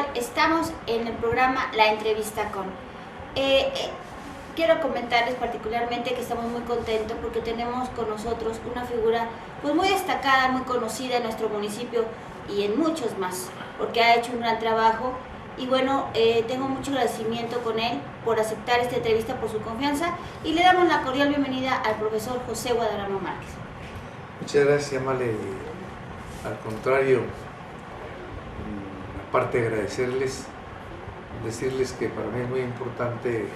tal? Estamos en el programa La Entrevista con. Quiero comentarles particularmente que estamos muy contentos porque tenemos con nosotros una figura pues muy destacada, muy conocida en nuestro municipio y en muchos más, porque ha hecho un gran trabajo. Y bueno, tengo mucho agradecimiento con él por aceptar esta entrevista, por su confianza, y le damos la cordial bienvenida al profesor José Guadarrama Márquez. Muchas gracias, Amale. Al contrario, aparte de agradecerles, decirles que para mí es muy importante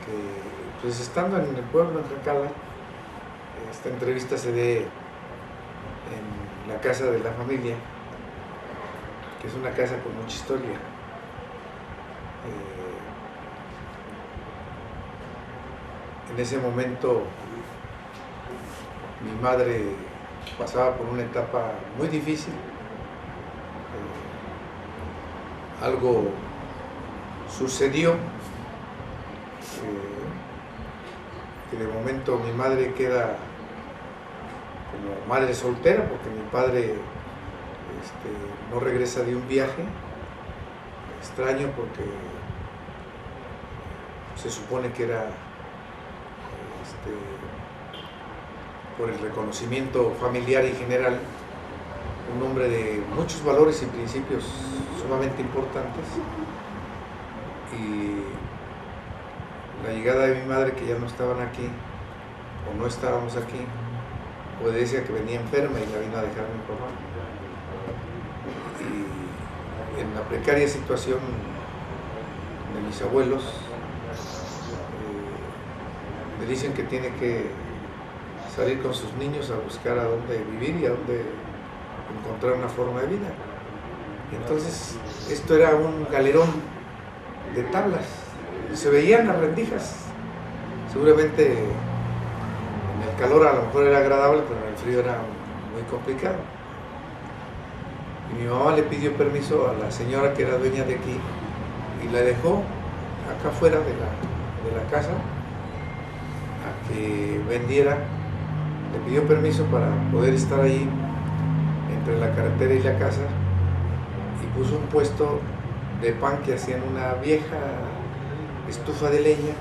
que, pues estando en el pueblo, en Tlaxcala, esta entrevista se dé en la casa de la familia, que es una casa con mucha historia. En ese momento mi madre pasaba por una etapa muy difícil. Algo sucedió que de momento mi madre queda como madre soltera, porque mi padre no regresa de un viaje extraño, porque se supone que era por el reconocimiento familiar y general un hombre de muchos valores y principios sumamente importantes. Y la llegada de mi madre, que ya no estaban aquí o no estábamos aquí, obedece a que venía enferma y la vino a dejar mi papá. Y en la precaria situación de mis abuelos, me dicen que tiene que salir con sus niños a buscar a dónde vivir y a dónde encontrar una forma de vida. Entonces, esto era un galerón de tablas, se veían las rendijas. Seguramente en el calor a lo mejor era agradable, pero en el frío era muy complicado. Y mi mamá le pidió permiso a la señora que era dueña de aquí y la dejó acá fuera de la casa a que vendiera. Le pidió permiso para poder estar ahí entre la carretera y la casa, y puso un puesto de pan que hacían una vieja estufa de leña,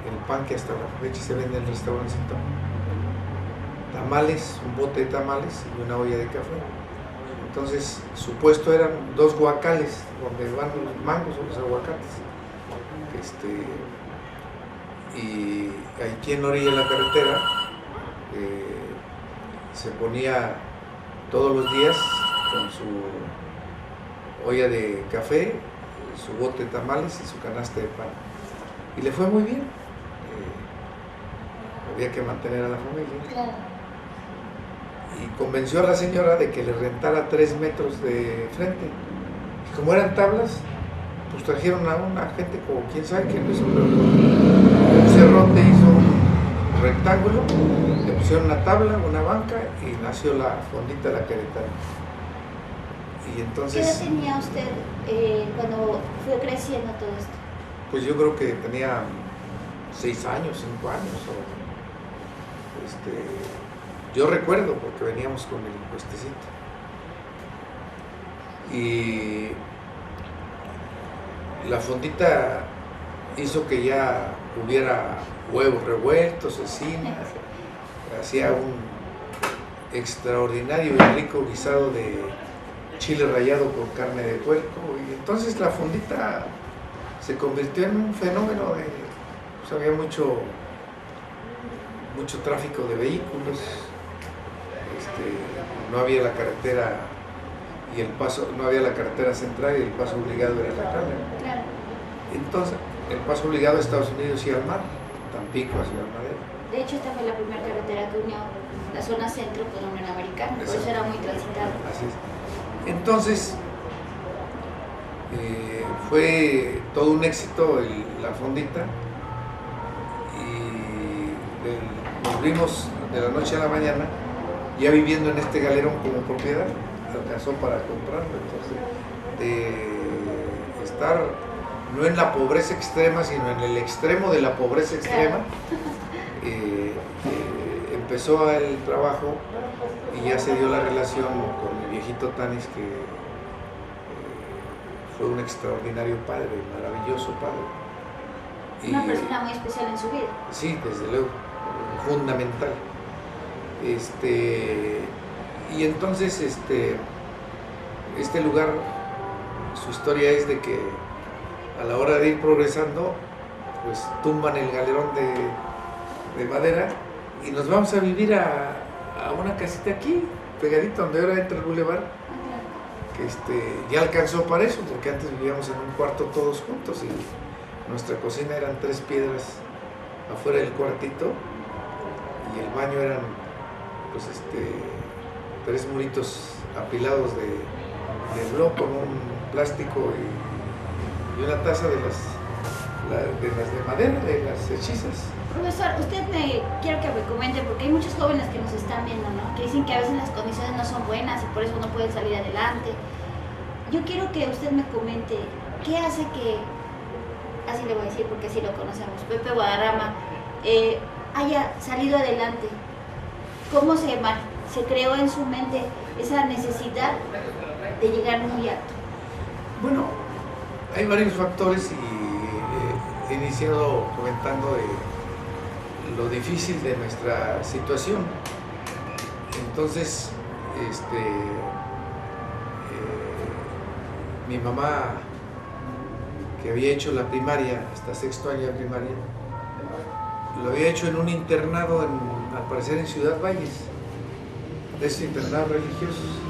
el pan que hasta la fecha se vende en el restaurancito, tamales, un bote de tamales y una olla de café. Entonces su puesto eran dos guacales donde van los mangos o los aguacates, y aquí en la orilla de la carretera se ponía todos los días con su olla de café, su bote de tamales y su canasta de pan. Y le fue muy bien. Había que mantener a la familia. Claro. Y convenció a la señora de que le rentara 3 metros de frente. Y como eran tablas, pues trajeron a una gente como quién sabe quién lo hizo, pero un cerrote hizo un rectángulo, le pusieron una tabla, una banca y nació la fondita La Queretana. Y entonces, ¿qué edad tenía usted cuando fue creciendo todo esto? pues yo creo que tenía 6 años, 5 años. Yo recuerdo porque veníamos con el puestecito. Y la fondita hizo que ya hubiera huevos revueltos, cecina, hacía un extraordinario y rico guisado de chile rallado con carne de puerco, y entonces la fondita se convirtió en un fenómeno de, pues había mucho tráfico de vehículos, no había la carretera y el paso, no había la carretera central y el paso obligado era la calle. Claro. Entonces, el paso obligado a Estados Unidos y al mar, Tampico hacia Madero. De hecho, esta fue la primera carretera que unió la zona centro con la Unión Americana, por eso era muy transitada. Así es. Entonces, fue todo un éxito la fondita, y nos vimos de la noche a la mañana ya viviendo en este galerón como propiedad. Alcanzó para comprarlo. Entonces, de estar no en la pobreza extrema, sino en el extremo de la pobreza extrema, empezó el trabajo y ya se dio la relación con mi viejito Tanis, que fue un extraordinario padre, maravilloso padre. Una persona muy especial en su vida. Sí, desde luego, fundamental. Y entonces este lugar, su historia es de que a la hora de ir progresando, pues tumban el galerón de madera y nos vamos a vivir a una casita aquí, pegadito donde ahora entra el bulevar, que ya alcanzó para eso, porque antes vivíamos en un cuarto todos juntos y nuestra cocina eran 3 piedras afuera del cuartito y el baño eran pues 3 muritos apilados de bloc con un plástico y una taza de las de madera, de las hechizas. Profesor, quiero que me comente, porque hay muchos jóvenes que nos están viendo, ¿no? Que dicen que a veces las condiciones no son buenas y por eso no pueden salir adelante. Yo quiero que usted me comente, ¿qué hace que, así le voy a decir porque así lo conocemos, Pepe Guadarrama, haya salido adelante? ¿Cómo se creó en su mente esa necesidad de llegar muy alto? Bueno, hay varios factores y he iniciado comentando de lo difícil de nuestra situación. Entonces, mi mamá, que había hecho la primaria, hasta 6º año de primaria, lo había hecho en un internado, al parecer en Ciudad Valles, de esos internados religiosos.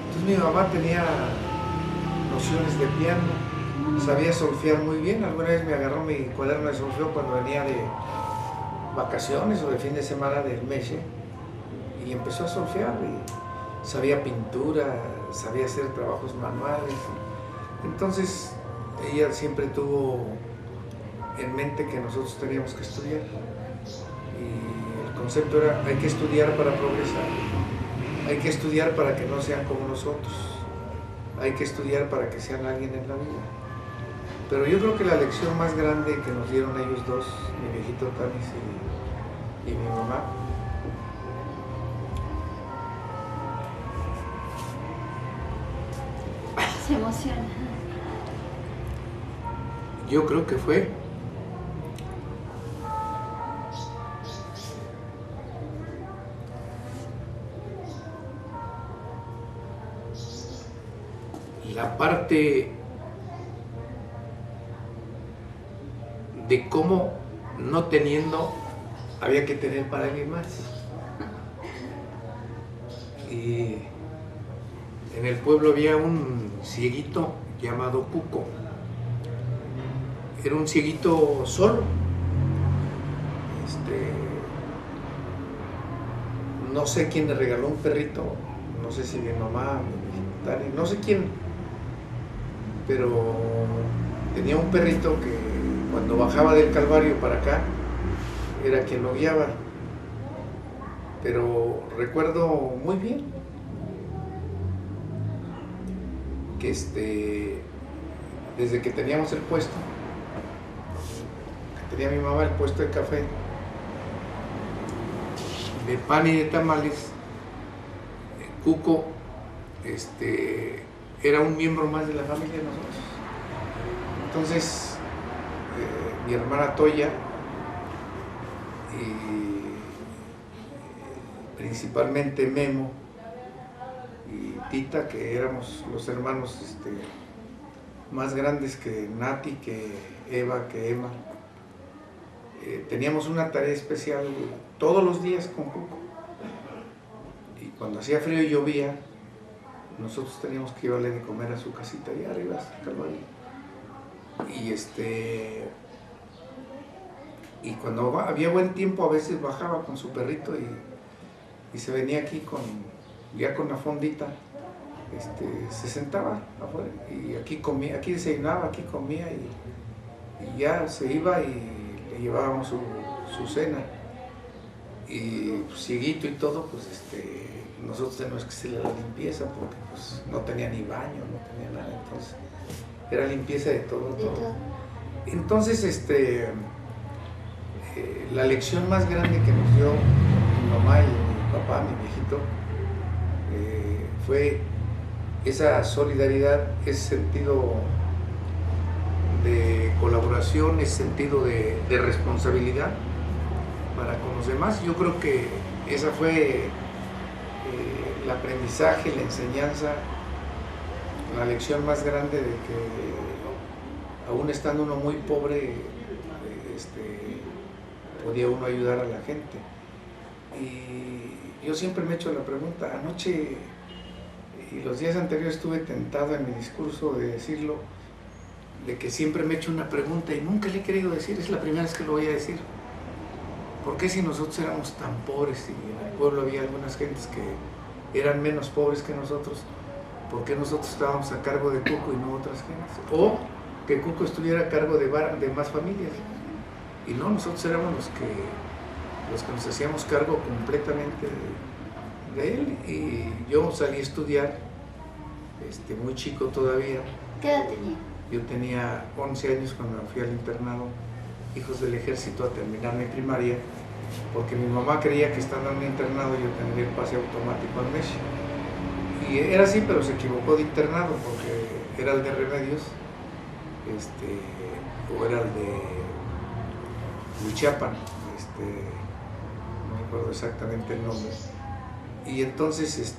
Entonces mi mamá tenía nociones de piano, sabía solfear muy bien. Alguna vez me agarró mi cuaderno de solfeo cuando venía de vacaciones o de fin de semana del Meche y empezó a solfear y sabía pintura, sabía hacer trabajos manuales. Entonces ella siempre tuvo en mente que nosotros teníamos que estudiar y el concepto era: hay que estudiar para progresar, hay que estudiar para que no sean como nosotros, hay que estudiar para que sean alguien en la vida. Pero yo creo que la lección más grande que nos dieron ellos dos, mi viejito Tanis y mi mamá, Se emociona. Yo creo que fue la parte de cómo, no teniendo, había que tener para alguien más. Y en el pueblo había un cieguito llamado Cuco. Era un cieguito solo. No sé quién le regaló un perrito, no sé si mi mamá, Dani, no sé quién, pero tenía un perrito que cuando bajaba del Calvario para acá era quien lo guiaba. Pero recuerdo muy bien que desde que teníamos el puesto, que tenía mi mamá el puesto de café, de pan y de tamales, Cuco era un miembro más de la familia de nosotros. Entonces mi hermana Toya y principalmente Memo y Tita, que éramos los hermanos más grandes que Nati, que Eva, que Emma, teníamos una tarea especial todos los días con Cuco. Y cuando hacía frío y llovía, nosotros teníamos que llevarle de comer a su casita allá arriba hasta el Calvario. Y cuando había buen tiempo, a veces bajaba con su perrito y se venía aquí ya con la fondita, se sentaba afuera y aquí comía, aquí desayunaba, aquí comía y ya se iba y le llevábamos su cena. Y pues, cieguito y todo, pues nosotros teníamos que hacerle la limpieza porque pues no tenía ni baño, no tenía nada, entonces era limpieza de todo. Entonces la lección más grande que nos dio mi mamá y mi papá, mi viejito, fue esa solidaridad, ese sentido de colaboración, ese sentido de responsabilidad para con los demás. Yo creo que esa fue el aprendizaje, la enseñanza, la lección más grande de que aún estando uno muy pobre, podía uno ayudar a la gente. Y yo siempre me he hecho la pregunta, anoche y los días anteriores estuve tentado en mi discurso de decirlo, de que siempre me he hecho una pregunta y nunca le he querido decir, es la primera vez que lo voy a decir. ¿Por qué si nosotros éramos tan pobres y en el pueblo había algunas gentes que eran menos pobres que nosotros, por qué nosotros estábamos a cargo de Cuco y no otras gentes? O que Cuco estuviera a cargo de más familias. Y no, nosotros éramos los que nos hacíamos cargo completamente de él. Y yo salí a estudiar, muy chico todavía. ¿Qué edad tenía? Yo tenía 11 años cuando fui al internado Hijos del Ejército a terminar mi primaria, porque mi mamá creía que estando en un internado yo tendría el pase automático al MESH. Y era así, pero se equivocó de internado, porque era el de Remedios, o era el de Huichapan, no me acuerdo exactamente el nombre. Y entonces,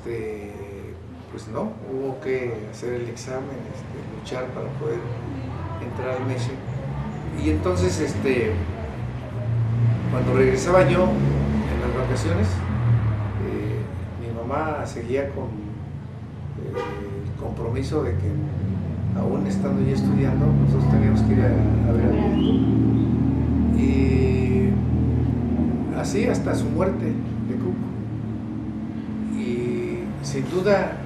pues no, hubo que hacer el examen, luchar para poder entrar al MESH. Y entonces, cuando regresaba yo en las vacaciones, mi mamá seguía con el compromiso de que aún estando ya estudiando, nosotros teníamos que ir a ver a Cuco. Y así hasta su muerte de Cuco. Y sin duda,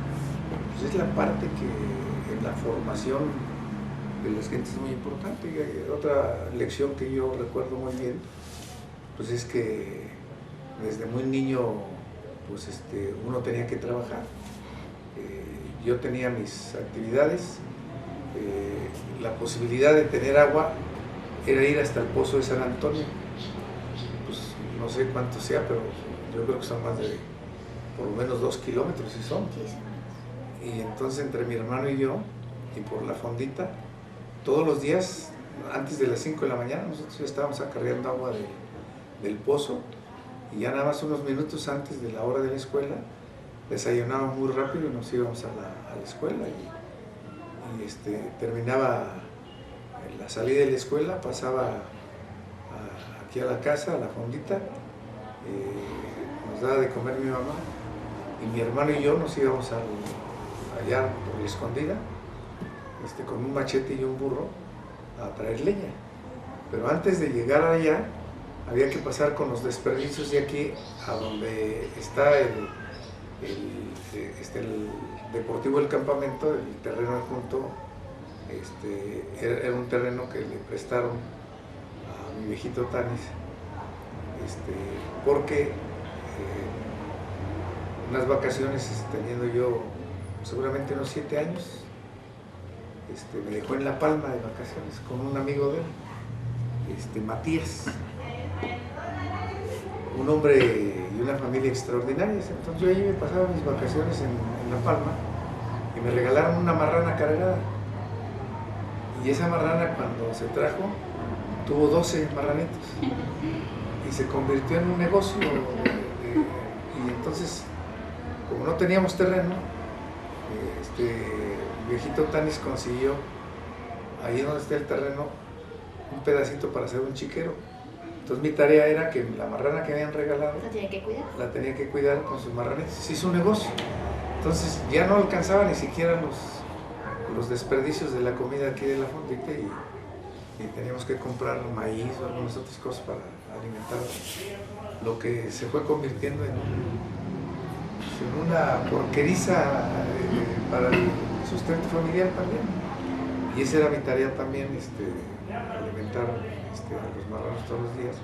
pues es la parte que en la formación de las gentes es muy importante. Y otra lección que yo recuerdo muy bien, pues es que desde muy niño, pues uno tenía que trabajar. Yo tenía mis actividades, la posibilidad de tener agua era ir hasta el pozo de San Antonio, pues no sé cuánto sea, pero yo creo que son más de por lo menos 2 kilómetros, si son. Y entonces entre mi hermano y yo, y por la fondita, todos los días, antes de las 5 de la mañana, nosotros ya estábamos acarreando agua del pozo, y ya nada más unos minutos antes de la hora de la escuela, desayunábamos muy rápido y nos íbamos a la escuela. Y terminaba la salida de la escuela, pasaba aquí a la casa, a la fondita, nos daba de comer mi mamá, y mi hermano y yo nos íbamos allá por la escondida, con un machete y un burro a traer leña. Pero antes de llegar allá, había que pasar con los desperdicios de aquí a donde está el Deportivo del Campamento, el terreno junto. Era un terreno que le prestaron a mi viejito Tanis, porque unas vacaciones, teniendo yo seguramente unos 7 años, me dejó en La Palma de vacaciones con un amigo de él, Matías, un hombre y una familia extraordinarias. Entonces yo ahí me pasaba mis vacaciones en La Palma y me regalaron una marrana cargada. Y esa marrana, cuando se trajo, tuvo 12 marranitos y se convirtió en un negocio. Y entonces, como no teníamos terreno, viejito Tanis consiguió, ahí donde está el terreno, un pedacito para hacer un chiquero. Entonces mi tarea era que la marrana que habían regalado la tenía que cuidar con sus marranitos. Se hizo un negocio. Entonces ya no alcanzaba ni siquiera los desperdicios de la comida aquí de la fondita, y teníamos que comprar maíz o algunas otras cosas para alimentar lo que se fue convirtiendo en una porqueriza para el sustento familiar también. Y esa era mi tarea también, alimentar a los marranos todos los días.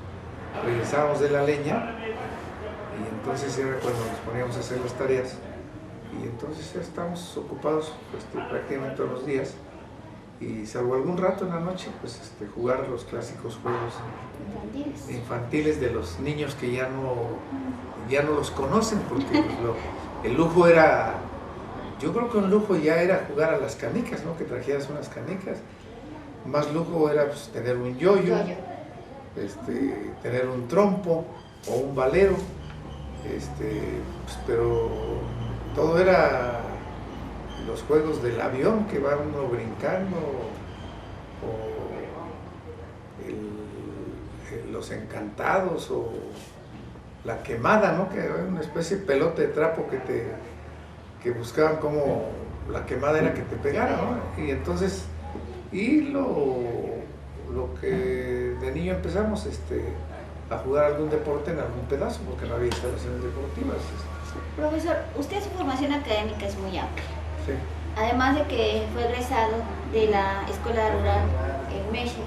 Regresábamos de la leña y entonces era cuando nos poníamos a hacer las tareas, y entonces ya estábamos ocupados prácticamente todos los días, y salvo algún rato en la noche, pues jugar los clásicos juegos infantiles de los niños que ya no los conocen, porque pues, el lujo era yo creo que un lujo ya era jugar a las canicas, ¿no? Que trajeras unas canicas. Más lujo era pues, tener un yoyo, tener un trompo o un valero, pues, pero todo era los juegos del avión que va uno brincando, o los encantados, o la quemada, ¿no? Que era una especie de pelote de trapo que buscaban como la quemada era que te pegara, ¿no? Y entonces, lo que de niño empezamos a jugar algún deporte en algún pedazo, porque no había instalaciones deportivas. Profesor, usted su formación académica es muy amplia. Sí. Además de que fue egresado de la Escuela Rural en Meche,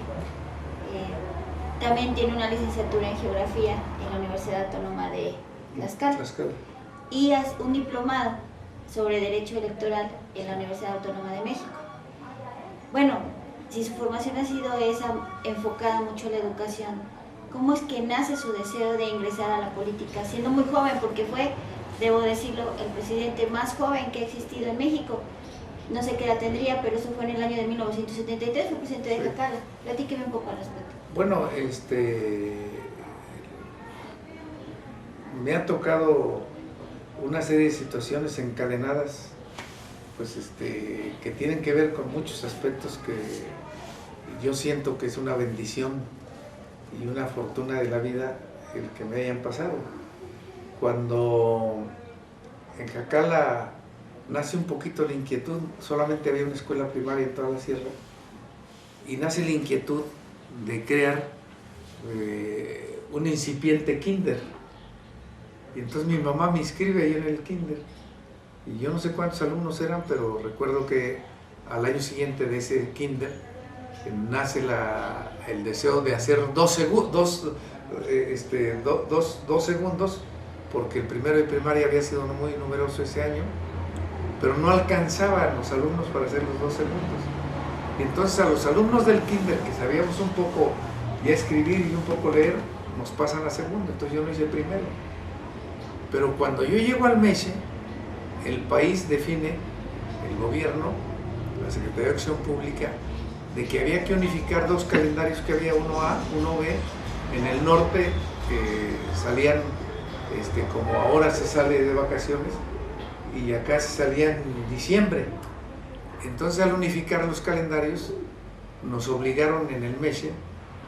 también tiene una licenciatura en Geografía en la Universidad Autónoma de Tlaxcala. Y es un diplomado sobre Derecho Electoral en la Universidad Autónoma de México. Bueno, si su formación ha sido esa, enfocada mucho a la educación, ¿cómo es que nace su deseo de ingresar a la política? Siendo muy joven, porque fue, debo decirlo, el presidente más joven que ha existido en México. No sé qué edad tendría, pero eso fue en el año de 1973, fue presidente de Jacala. Platíqueme un poco al respecto. Bueno, me ha tocado una serie de situaciones encadenadas, pues que tienen que ver con muchos aspectos que yo siento que es una bendición y una fortuna de la vida el que me hayan pasado. Cuando en Jacala nace un poquito la inquietud, solamente había una escuela primaria en toda la sierra, y nace la inquietud de crear un incipiente kinder. Y entonces mi mamá me inscribe ahí en el kinder, y yo no sé cuántos alumnos eran, pero recuerdo que al año siguiente de ese kinder nace el deseo de hacer dos segundos, porque el primero de primaria había sido muy numeroso ese año, pero no alcanzaban los alumnos para hacer los 2 segundos. Y entonces a los alumnos del kinder, que sabíamos un poco ya escribir y un poco leer, nos pasan a segundo, entonces yo no hice primero. Pero cuando yo llego al Meche, el país define, el gobierno, la Secretaría de Acción Pública, de que había que unificar 2 calendarios que había, uno A, uno B. En el norte salían, como ahora se sale de vacaciones, y acá se salía en diciembre. Entonces, al unificar los calendarios, nos obligaron en el Meche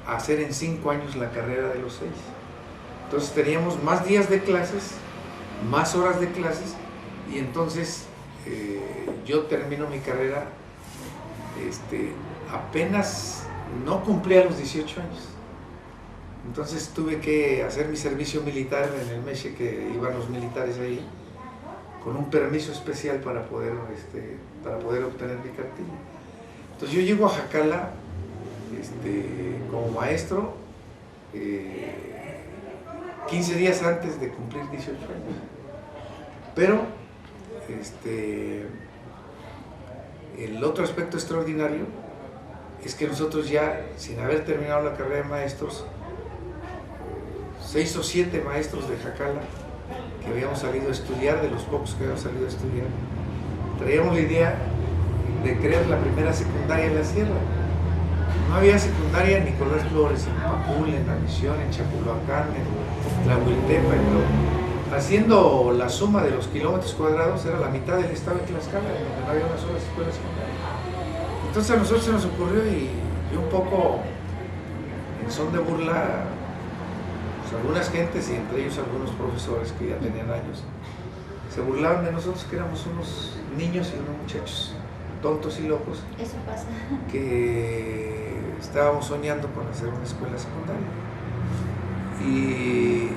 a hacer en 5 años la carrera de los 6. Entonces teníamos más días de clases, más horas de clases, y entonces yo termino mi carrera, apenas no cumplía los 18 años. Entonces tuve que hacer mi servicio militar en el Meche, que iban los militares ahí, con un permiso especial para poder obtener mi cartilla. Entonces yo llego a Jacala como maestro 15 días antes de cumplir 18 años. Pero el otro aspecto extraordinario es que nosotros ya, sin haber terminado la carrera de maestros, 6 o 7 maestros de Jacala que habíamos salido a estudiar, de los pocos que habíamos salido a estudiar, traíamos la idea de crear la primera secundaria en la sierra. No había secundaria en Nicolás Flores, en Papul, en La Misión, en Chapulhuacán, en Tlahuiltepa, haciendo la suma de los kilómetros cuadrados, era la mitad del estado de Tlaxcala, donde no había una sola escuela secundaria. Entonces a nosotros se nos ocurrió, y un poco en son de burla, pues algunas gentes, y entre ellos algunos profesores que ya tenían años, se burlaban de nosotros, que éramos unos niños y unos muchachos tontos y locos. Eso pasa. Que estábamos soñando con hacer una escuela secundaria. Y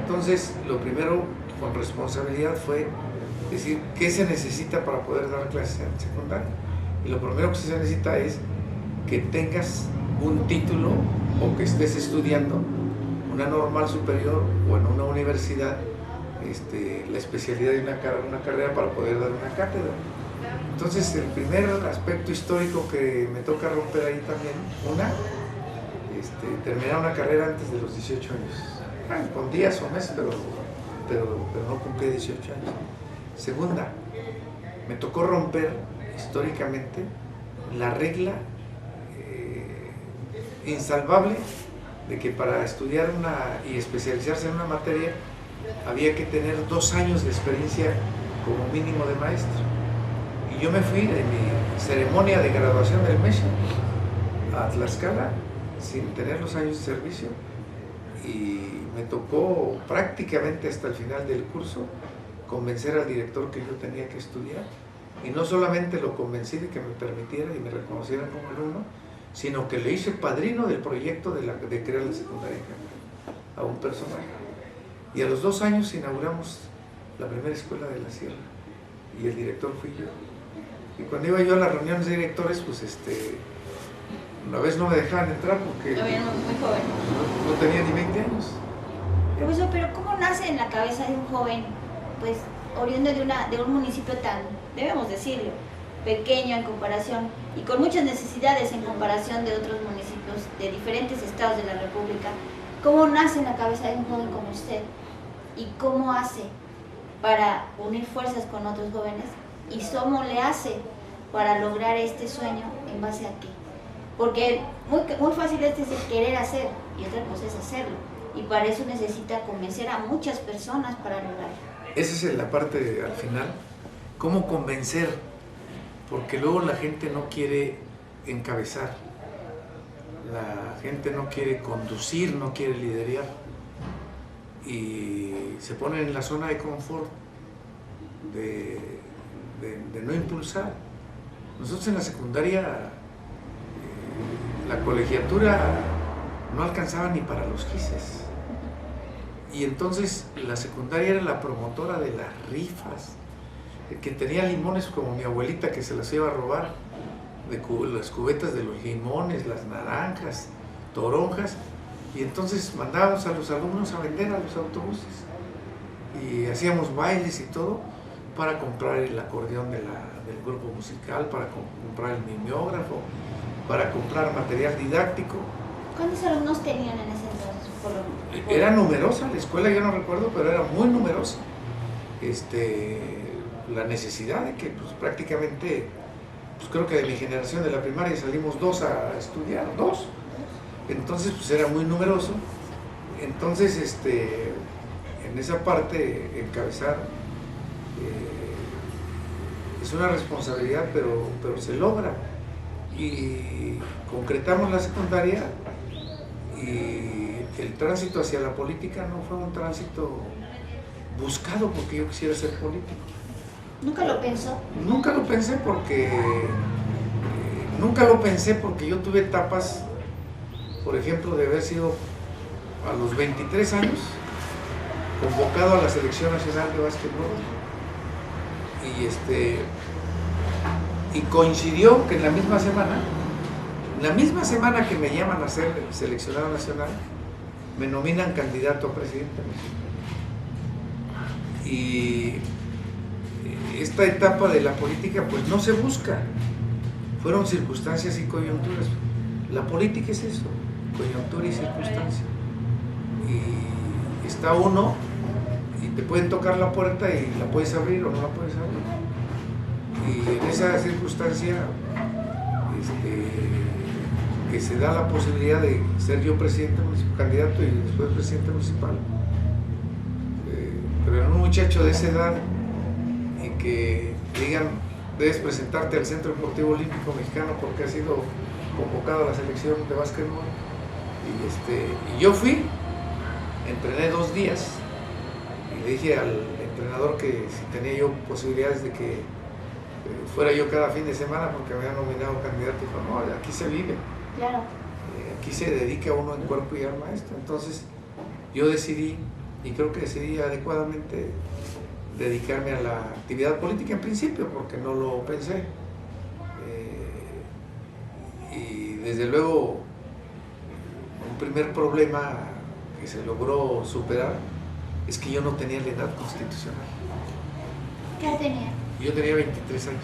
entonces lo primero, con responsabilidad, fue decir qué se necesita para poder dar clases en secundaria. Y lo primero que se necesita es que tengas un título, o que estés estudiando una normal superior o en una universidad la especialidad de una carrera para poder dar una cátedra. Entonces, el primer aspecto histórico que me toca romper ahí también, terminar una carrera antes de los 18 años, con días o meses, pero no cumplí 18 años. Segunda, me tocó romper históricamente la regla insalvable de que para estudiar y especializarse en una materia había que tener 2 años de experiencia como mínimo de maestro. Y yo me fui de mi ceremonia de graduación del MESH a Tlaxcala sin tener los años de servicio, y me tocó prácticamente hasta el final del curso convencer al director que yo tenía que estudiar, y no solamente lo convencí de que me permitiera y me reconociera como alumno, sino que le hice padrino del proyecto de crear la secundaria a un personaje. Y a los 2 años inauguramos la primera escuela de la Sierra, y el director fui yo. Y cuando iba yo a las reuniones de directores, pues una vez no me dejaban entrar porque muy joven. No tenía ni 20 años. Profesor, pero ¿cómo nace en la cabeza de un joven, pues, oriundo de un municipio tan, debemos decirlo, pequeño en comparación y con muchas necesidades en comparación de otros municipios de diferentes estados de la República? ¿Cómo nace en la cabeza de un joven como usted? ¿Y cómo hace para unir fuerzas con otros jóvenes? ¿Y cómo le hace para lograr este sueño en base a qué? Porque muy fácil es decir querer hacer, y otra cosa es hacerlo. Y para eso necesita convencer a muchas personas para lograrlo. Esa es la parte al final. ¿Cómo convencer? Porque luego la gente no quiere encabezar. La gente no quiere conducir, no quiere liderar. Y se ponen en la zona de confort, de no impulsar. Nosotros en la secundaria, la colegiatura no alcanzaba ni para los quises. Y entonces la secundaria era la promotora de las rifas. El que tenía limones como mi abuelita, que se las iba a robar, las cubetas de los limones, las naranjas, toronjas. Y entonces mandábamos a los alumnos a vender a los autobuses. Y hacíamos bailes y todo para comprar el acordeón del grupo musical, para comprar el mimeógrafo, para comprar material didáctico. ¿Cuántos alumnos tenían en ese entonces? Era numerosa la escuela, yo no recuerdo, pero era muy numerosa. La necesidad de que pues, prácticamente, pues creo que de mi generación de la primaria salimos 2 a estudiar, 2. Entonces pues era muy numeroso. Entonces en esa parte encabezar es una responsabilidad, pero se logra. Y concretamos la secundaria, y el tránsito hacia la política no fue un tránsito buscado porque yo quisiera ser político. ¿Nunca lo pensó? Nunca lo pensé porque yo tuve etapas, por ejemplo, de haber sido a los 23 años convocado a la Selección Nacional de Básquetbol, y coincidió que en la misma semana que me llaman a ser seleccionado nacional, me nominan candidato a presidente municipal. Y esta etapa de la política pues no se busca, fueron circunstancias y coyunturas. La política es eso, coyuntura y circunstancia. Y está uno y te pueden tocar la puerta y la puedes abrir o no la puedes abrir. Y en esa circunstancia que se da la posibilidad de ser yo presidente municipal, candidato y después presidente municipal, pero era un muchacho de esa edad y que digan, debes presentarte al Centro Deportivo Olímpico Mexicano porque has sido convocado a la selección de básquetbol. Y yo fui, entrené 2 días y le dije al entrenador que si tenía yo posibilidades de que fuera yo cada fin de semana porque me había nominado candidato. Y dijo, no, aquí se vive. Claro. Aquí se dedica uno en cuerpo y alma a esto. Entonces yo decidí, y creo que decidí adecuadamente, dedicarme a la actividad política en principio, porque no lo pensé. Y desde luego, un primer problema que se logró superar es que yo no tenía la edad constitucional. ¿Qué edad tenía? Yo tenía 23 años.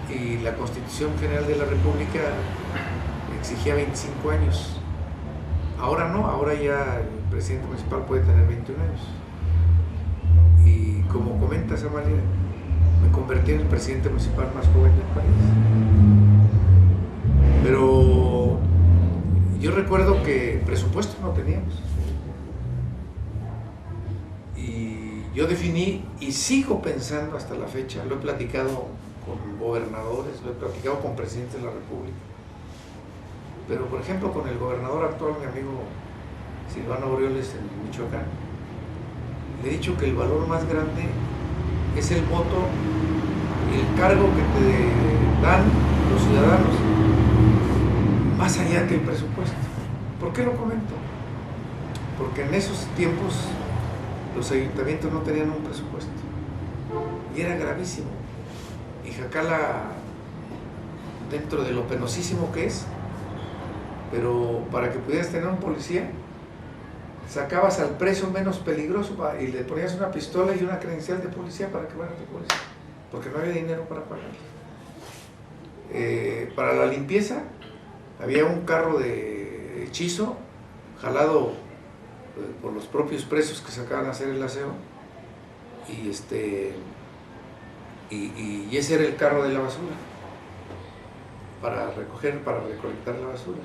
Y la Constitución General de la República exigía 25 años. Ahora no, ahora ya el presidente municipal puede tener 21 años. Y como comentas, Amalia, me convertí en el presidente municipal más joven del país. Pero yo recuerdo que presupuesto no teníamos. Y yo definí, y sigo pensando hasta la fecha, lo he platicado con gobernadores, lo he platicado con presidentes de la República, pero por ejemplo con el gobernador actual, mi amigo Silvano Aureoles en Michoacán, le he dicho que el valor más grande es el voto y el cargo que te dan los ciudadanos, más allá que el presupuesto. ¿Por qué lo comento? Porque en esos tiempos los ayuntamientos no tenían un presupuesto y era gravísimo. Y Jacala, dentro de lo penosísimo que es, pero para que pudieras tener un policía, sacabas al preso menos peligroso y le ponías una pistola y una credencial de policía para que fuera tu policía, porque no había dinero para pagarle. Para la limpieza había un carro de hechizo jalado por los propios presos que sacaban a hacer el aseo, y ese era el carro de la basura para recolectar la basura.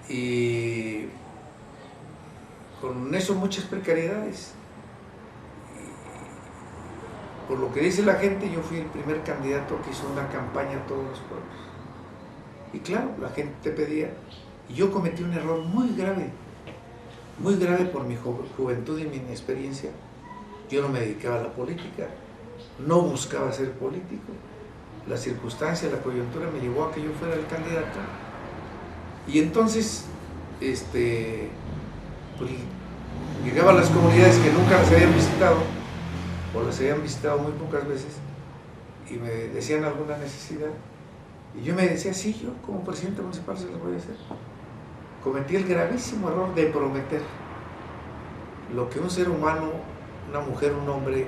Y con eso muchas precariedades. Y por lo que dice la gente, yo fui el primer candidato que hizo una campaña a todos los pueblos. Y claro, la gente te pedía, y yo cometí un error muy grave por mi juventud y mi inexperiencia. Yo no me dedicaba a la política, no buscaba ser político. La circunstancia, la coyuntura me llevó a que yo fuera el candidato. Y entonces, pues, llegaba a las comunidades que nunca las habían visitado, o las habían visitado muy pocas veces, y me decían alguna necesidad. Y yo me decía, sí, yo como presidente municipal se las voy a hacer. Cometí el gravísimo error de prometer lo que un ser humano, una mujer, un hombre,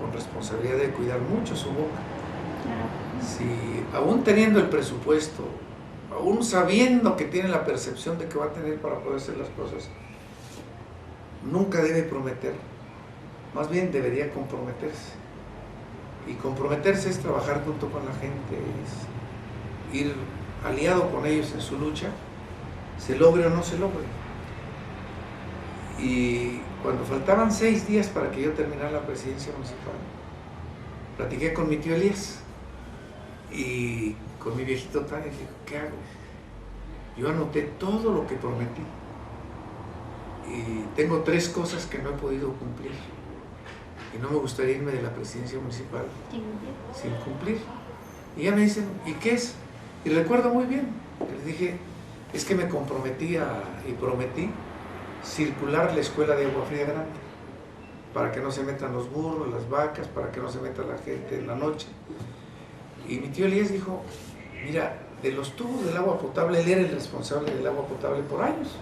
con responsabilidad de cuidar mucho su boca. Si aún teniendo el presupuesto, aún sabiendo que tiene la percepción de que va a tener para poder hacer las cosas, nunca debe prometer, más bien debería comprometerse. Y comprometerse es trabajar junto con la gente, es ir aliado con ellos en su lucha, se logre o no se logre. Y cuando faltaban 6 días para que yo terminara la presidencia municipal, platiqué con mi tío Elías y con mi viejito Tania, y dijo, ¿qué hago? Yo anoté todo lo que prometí y tengo 3 cosas que no he podido cumplir y no me gustaría irme de la presidencia municipal sin cumplir. Y ya me dicen, ¿y qué es? Y recuerdo muy bien, les dije, es que me comprometí y prometí circular la escuela de Agua Fría Grande para que no se metan los burros, las vacas, para que no se meta la gente en la noche. Y mi tío Elías dijo, mira, de los tubos del agua potable, él era el responsable del agua potable por años.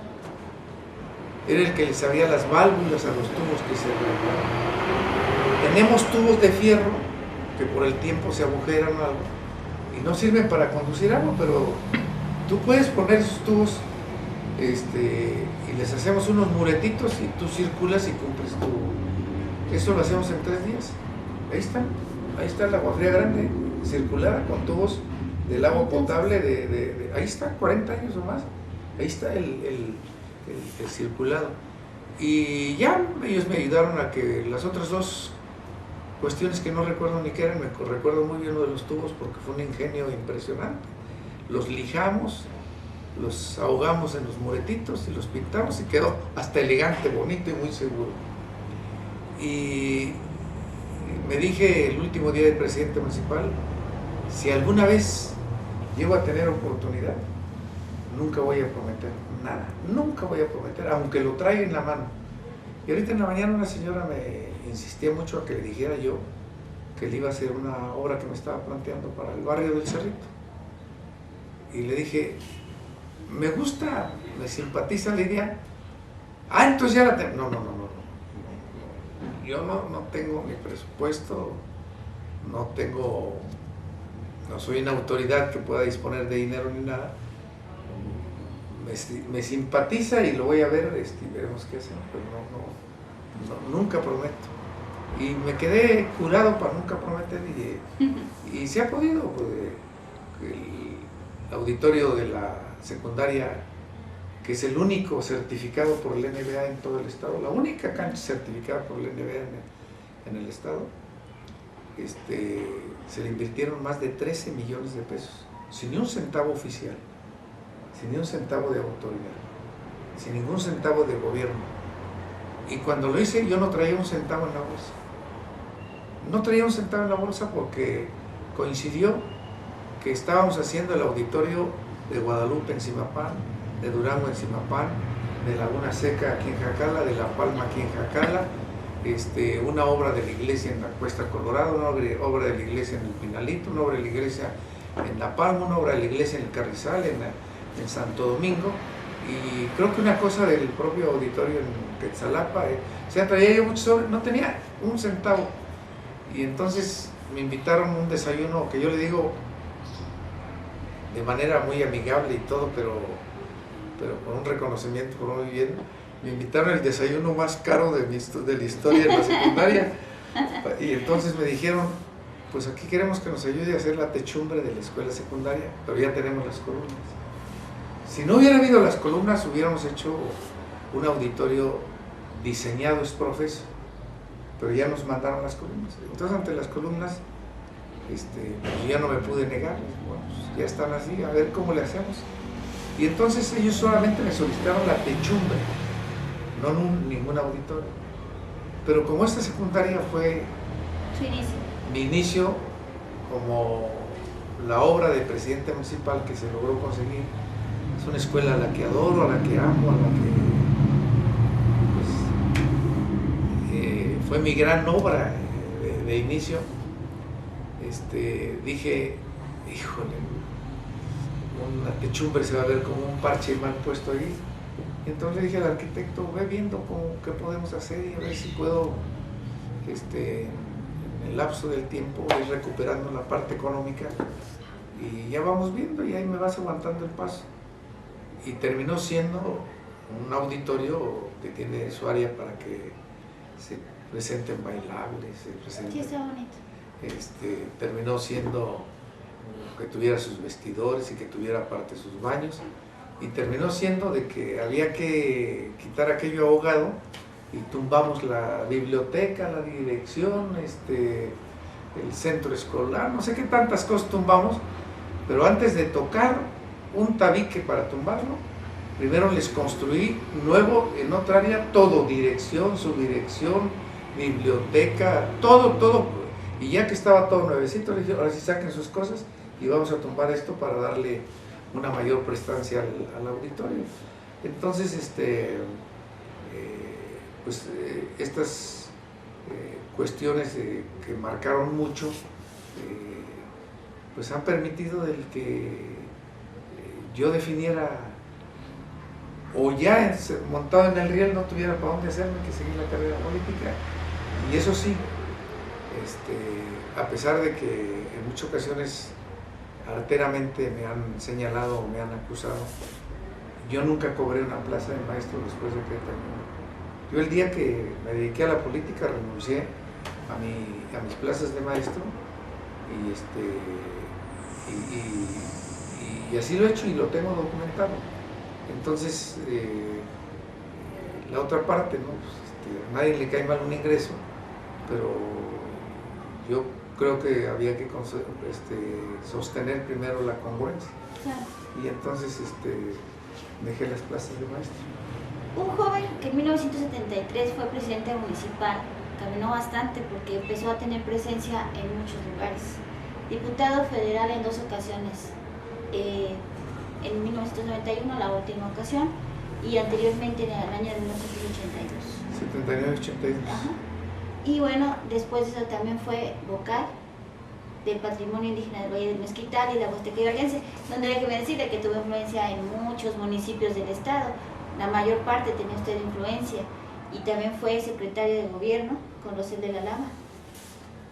Era el que les abría las válvulas a los tubos que se regulaban. Tenemos tubos de fierro que por el tiempo se agujeran o algo y no sirven para conducir agua, pero tú puedes poner esos tubos y les hacemos unos muretitos y tú circulas y cumples tu... Eso lo hacemos en 3 días. Ahí está el Agua Fría Grande, circulada con tubos del agua potable ahí está, 40 años o más. Ahí está el circulado. Y ya ellos me ayudaron a que las otras 2 cuestiones que no recuerdo ni qué eran, me recuerdo muy bien uno de los tubos porque fue un ingenio impresionante. Los lijamos, los ahogamos en los muretitos y los pintamos y quedó hasta elegante, bonito y muy seguro. Y me dije el último día de presidente municipal, si alguna vez llego a tener oportunidad, nunca voy a prometer nada, nunca voy a prometer, aunque lo traiga en la mano. Y ahorita en la mañana una señora me insistía mucho a que le dijera yo que le iba a hacer una obra que me estaba planteando para el barrio del Cerrito. Y le dije, me gusta, me simpatiza la idea. Ah, entonces ya la tengo. No. Yo no tengo ni presupuesto, no soy una autoridad que pueda disponer de dinero ni nada. Me simpatiza y lo voy a ver y veremos qué hacemos, pero nunca prometo. Y me quedé curado para nunca prometer y se ha podido. Pues, el auditorio de la secundaria, que es el único certificado por el NBA en todo el estado, la única cancha certificada por el NBA en el estado, se le invirtieron más de 13 millones de pesos, sin ni un centavo oficial, sin ni un centavo de autoridad, sin ningún centavo de gobierno. Y cuando lo hice, yo no traía un centavo en la bolsa. No traía un centavo en la bolsa porque coincidió que estábamos haciendo el auditorio de Guadalupe en Zimapán, de Durango en Zimapán, de Laguna Seca aquí en Jacala, de La Palma aquí en Jacala, una obra de la iglesia en la Cuesta Colorado, una obra de la iglesia en el Pinalito, una obra de la iglesia en La Palma, una obra de la iglesia en el Carrizal, en Santo Domingo, y creo que una cosa del propio auditorio en Quetzalapa, o sea, traía yo muchos sobres, no tenía un centavo, y entonces me invitaron a un desayuno que yo le digo de manera muy amigable y todo, pero con un reconocimiento por muy bien. Me invitaron al desayuno más caro de la historia de la secundaria, y entonces me dijeron, pues aquí queremos que nos ayude a hacer la techumbre de la escuela secundaria, pero ya tenemos las columnas. Si no hubiera habido las columnas, hubiéramos hecho un auditorio diseñado ex profeso, pero ya nos mandaron las columnas. Entonces, ante las columnas, pues ya no me pude negar. Bueno, pues ya están así, a ver cómo le hacemos. Y entonces ellos solamente me solicitaron la techumbre, no ningún auditorio. Pero como esta secundaria fue mi inicio como la obra de presidente municipal que se logró conseguir, es una escuela a la que adoro, a la que amo, a la que pues, fue mi gran obra de inicio. Dije, híjole, una techumbre se va a ver como un parche mal puesto ahí. Y entonces le dije al arquitecto, ve viendo qué podemos hacer y a ver si puedo, en el lapso del tiempo, ir recuperando la parte económica, y ya vamos viendo y ahí me vas aguantando el paso. Y terminó siendo un auditorio que tiene su área para que se presenten bailables, se presenten... Sí, está bonito. Terminó siendo que tuviera sus vestidores y que tuviera aparte sus baños, y terminó siendo de que había que quitar aquello ahogado y tumbamos la biblioteca, la dirección, el centro escolar, no sé qué tantas cosas tumbamos, pero antes de tocar un tabique para tumbarlo, primero les construí nuevo en otra área, todo, dirección, subdirección, biblioteca, todo, y ya que estaba todo nuevecito, les dije, ahora sí saquen sus cosas y vamos a tumbar esto para darle una mayor prestancia al auditorio. Entonces, estas cuestiones que marcaron mucho, pues han permitido el que yo definiera, o ya montado en el riel no tuviera para dónde hacerme que seguir la carrera política. Y eso sí, a pesar de que en muchas ocasiones arteramente me han señalado o me han acusado, yo nunca cobré una plaza de maestro después de que terminé. Yo el día que me dediqué a la política renuncié a mis plazas de maestro, y así lo he hecho y lo tengo documentado. Entonces, la otra parte, ¿no? Pues, a nadie le cae mal un ingreso, pero yo creo que había que sostener primero la congruencia. Claro. Y entonces dejé las plazas de maestro. Un joven que en 1973 fue presidente municipal, caminó bastante porque empezó a tener presencia en muchos lugares. Diputado federal en 2 ocasiones, en 1991 la última ocasión, y anteriormente en el año de 1982. 79-82. Ajá. Y bueno, después de eso también fue vocal del patrimonio indígena del Valle del Mezquital y la Huasteca Hidalguense, donde déjeme decirle que tuvo influencia en muchos municipios del estado. La mayor parte tenía usted influencia, y también fue secretario de gobierno con Rosel de la Lama.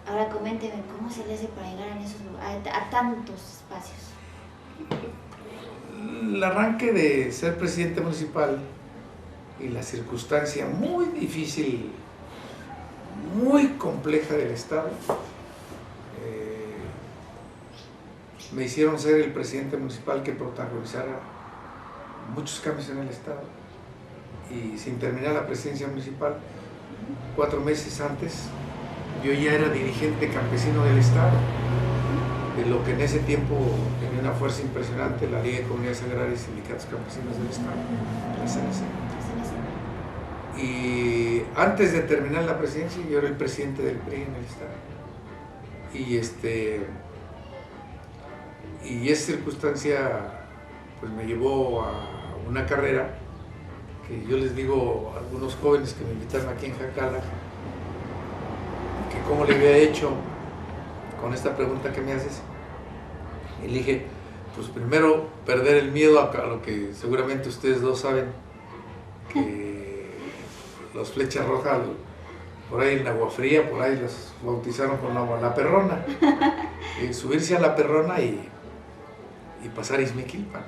Ahora coménteme, ¿cómo se le hace para llegar a tantos espacios? El arranque de ser presidente municipal y la circunstancia muy difícil muy compleja del Estado. Me hicieron ser el presidente municipal que protagonizara muchos cambios en el Estado, y sin terminar la presidencia municipal, 4 meses antes, yo ya era dirigente campesino del Estado, de lo que en ese tiempo tenía una fuerza impresionante, la Liga de Comunidades Agrarias y Sindicatos Campesinos del Estado, la CNC. Y antes de terminar la presidencia, yo era el presidente del PRI en el Estado. Y esa circunstancia pues me llevó a una carrera que yo les digo a algunos jóvenes que me invitaron aquí en Jacala, que cómo le había hecho con esta pregunta que me haces. Y le dije, pues primero perder el miedo a lo que seguramente ustedes dos saben, que los Flechas Rojas, por ahí en Agua Fría, por ahí los bautizaron con la perrona. Subirse a la perrona y pasar Izmiquilpan.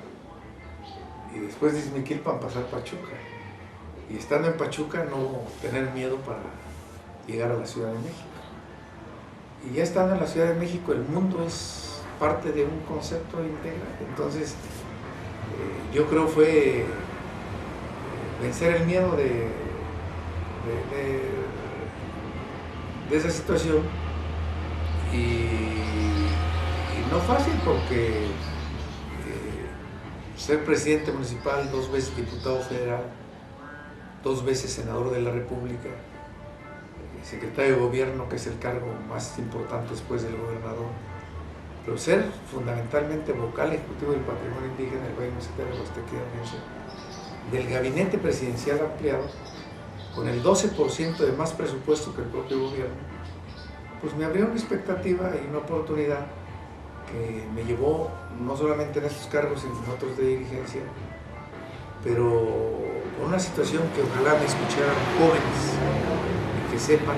Y después de Izmiquilpan pasar Pachuca. Y estando en Pachuca no tener miedo para llegar a la Ciudad de México. Y ya estando en la Ciudad de México, el mundo es parte de un concepto integral. Entonces, yo creo fue vencer el miedo de esa situación, y no fácil, porque ser presidente municipal, 2 veces diputado federal, 2 veces senador de la República, secretario de gobierno, que es el cargo más importante después del gobernador, pero ser fundamentalmente vocal ejecutivo del patrimonio indígena del Valle Mezquitero de la Huasteca del gabinete presidencial ampliado, con el 12% de más presupuesto que el propio gobierno, pues me abrió una expectativa y una oportunidad que me llevó no solamente en estos cargos, sino en otros de dirigencia, pero con una situación que ojalá me escucharan jóvenes y que sepan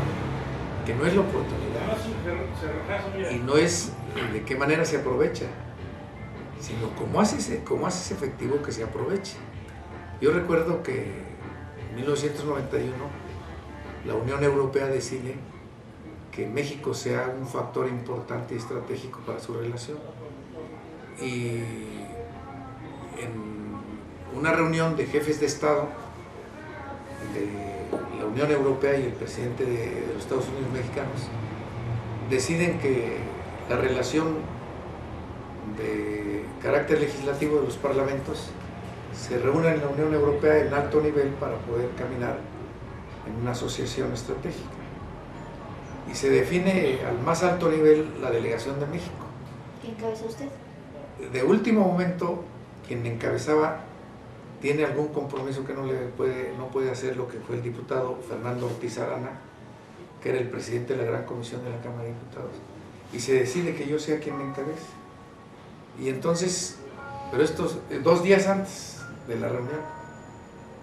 que no es la oportunidad y no es de qué manera se aprovecha, sino cómo haces efectivo que se aproveche. Yo recuerdo que en 1991 la Unión Europea decide que México sea un factor importante y estratégico para su relación. Y en una reunión de jefes de Estado de la Unión Europea y el presidente de los Estados Unidos mexicanos deciden que la relación de carácter legislativo de los parlamentos se reúna en la Unión Europea en alto nivel para poder caminar en una asociación estratégica. Y se define al más alto nivel la delegación de México. ¿Quién encabeza usted? De último momento, quien encabezaba tiene algún compromiso que no puede hacer, lo que fue el diputado Fernando Ortiz Arana, que era el presidente de la Gran Comisión de la Cámara de Diputados. Y se decide que yo sea quien me encabece. Y entonces, pero estos 2 días antes de la reunión,